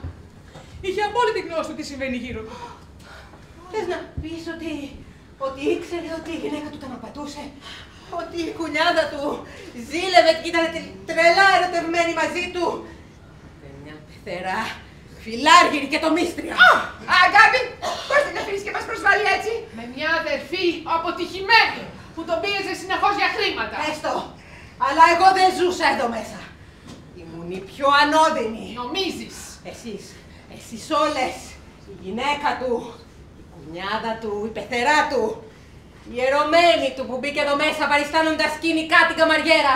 Είχε απόλυτη γνώση του τι συμβαίνει γύρω του. Θες να πεις ότι ήξερε ότι η γυναίκα του τον απατούσε? Ότι η κουνιάδα του ζήλευε και ήταν τρελά ερωτευμένη μαζί του? Μια πεθερά, φιλάργυρη και το μύστρια. Αγάπη, πώς την αφήνεις και μας προσβάλλει έτσι? Με μια αδερφή αποτυχημένη που τον πίεζε συνεχώς για χρήματα. Έστω, αλλά εγώ δεν ζούσα εδώ μέσα. Ήμουν η πιο ανώδυνη. Νομίζεις? Εσείς όλες, η γυναίκα του, η κουνιάδα του, η πεθερά του, η ερωμένη του που μπήκε εδώ μέσα παριστάνοντας σκηνικά την καμαριέρα,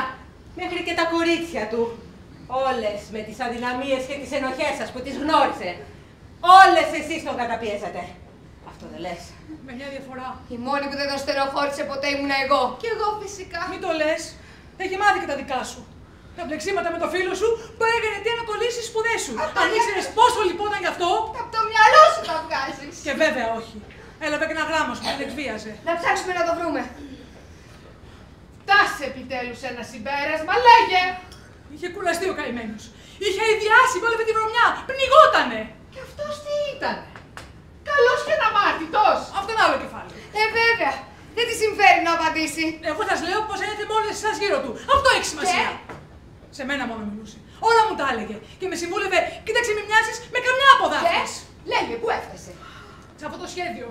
μέχρι και τα κορίτσια του. Όλες με τις αδυναμίες και τις ενοχές σας που τις γνώρισε. Όλες εσείς τον καταπιέσατε. Αυτό δεν λες? Με μια διαφορά. Η μόνη που δεν τον στερεοχώρησε ποτέ ήμουν εγώ. Κι εγώ φυσικά. Μην το λες. Έχει μάθει και τα δικά σου. Τα μπλεξίματα με το φίλο σου που έκανε τι να κολλήσει τις σπουδές σου. Αν ήξερες πόσο λυπόταν γι' αυτό. Από το μυαλό σου τα βγάζεις. Και βέβαια όχι. Έλαβε και ένα γράμμα σου, δεν εκβίαζε. Να ψάξουμε να το βρούμε. Φτάσε επιτέλους ένα συμπέρασμα, λέγε! Είχε κουραστεί ο καημένος. Είχε ιδιάσει με όλη τη βρωμιά. Πνιγότανε. Και αυτός τι ήταν? Καλός και αναμάρτητος. Αυτό είναι άλλο κεφάλι. Βέβαια. Δεν απαντήσει. Εγώ σας λέω πως ένιωθε με όλες εσάς γύρω του. Αυτό έχει σημασία. Σε μένα μόνο μιλούσε. Όλα μου τα έλεγε. Και με συμβούλευε, κοίταξε μη μοιάσεις με καμιά από δάφνες. Λέγε, πού έφτασε. Σε αυτό το σχέδιο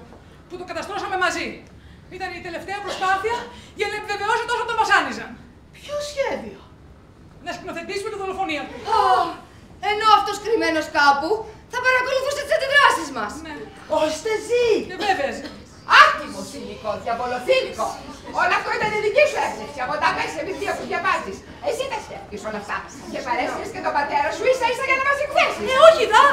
που το καταστρώσαμε μαζί. Ήταν η τελευταία προσπάθεια για να επιβεβαιώσει τόσο το βασάνιζαν. Ποιο σχέδιο? Να σκηνοθετήσουμε τη δολοφονία του. Ενώ αυτός κρυμμένος κάπου θα παρακολουθούσε τις αντιδράσεις μας. Ναι. Ώστε ζει. Και βέβαια ζει. Άτιμο υλικό, διαβολοθήλικο. Όλο αυτό ήταν η δική σου έμπνευση από τα μέσα βιβλία που διαβάζεις. Εσύ τα σκέφτηκες όλα αυτά. Και παρέσυρες και τον πατέρα σου ίσα ίσα για να μας εκθέσεις. Όχι δα!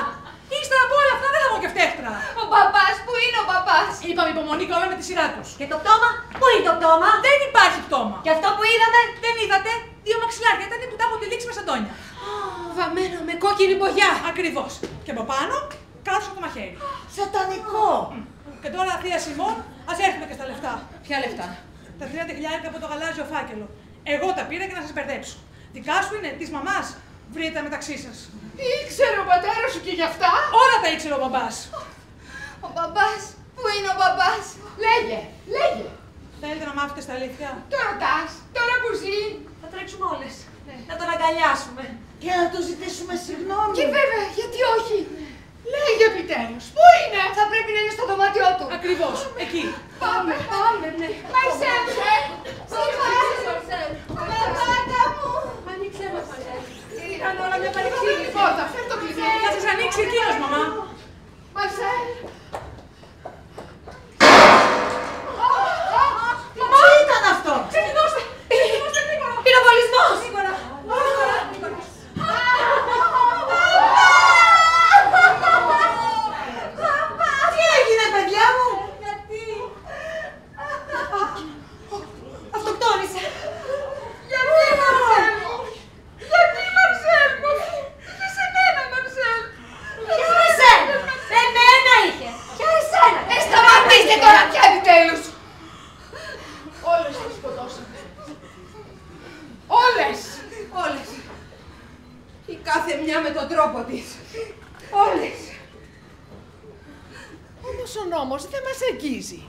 Ύστερα από όλα αυτά δεν θα πω και φταίχτρα. Ο μπαμπάς, πού είναι ο μπαμπάς? Είπαμε υπομονή και όλα με τη σειρά τους. Και το πτώμα, πού είναι το πτώμα? Δεν υπάρχει πτώμα. Και αυτό που είδαμε, Δεν είδατε, 2 μαξιλάρια ήταν που τα έχω τυλίξει με σαντόνια. Βαμμένο με κόκκινη μπογιά. Ακριβώς. Και από πάνω, κάτω το μαχαίρι. Σατανικό. Και τώρα, θεία Σιμών, ας έρθουμε και στα λεφτά. Ποια λεφτά? Τα 30.000 από το γαλάζιο φάκελο. Εγώ τα πήρα για να σας μπερδέψω. Δικά σου είναι, της μαμάς. Βρείτε τα μεταξύ σας. Τι ήξερε ο πατέρας σου και γι' αυτά? Όλα τα ήξερε ο μπαμπάς. Ο μπαμπάς, πού είναι ο μπαμπάς? Λέγε, λέγε. Θέλετε να μάθετε στα αλήθεια. Το ρωτάς, τώρα που ζει. θα τρέξουμε όλες. Να τον αγκαλιάσουμε. Και να του ζητήσουμε συγγνώμη. Και βέβαια, γιατί όχι. Λέγε επιτέλους, πού είναι? Θα πρέπει να είναι στο δωμάτιό του. Ακριβώς, εκεί. Πάμε, ναι. Μαρσέλ, Παπάτα μου. Άνοιξε μας, Μαρσέλ. Ήταν όλα μια παρεξήγηση. Πόρτα, φέρ' το κλειδί. Θα σας ανοίξει εκείνος, μαμά. Μαρσέλ. Τι ήταν αυτό? Πυροβολισμός! Τι έγινε, παιδιά μου? Αυτοκτόνησε. Γιατί, Μαρσέλ μου? Γιατί, Μαρσέλ μου? Και σε μένα, Μαρσέλ. Ποιο εσένα? Εμένα είχε. Ποιο εσένα? Σταματήστε τώρα πια επιτέλους. Όλες τις σκοτώσαμε. Όλες. Όλες. Η κάθε μια με τον τρόπο της. Όλες. Όμως ο νόμος δεν μας αγγίζει.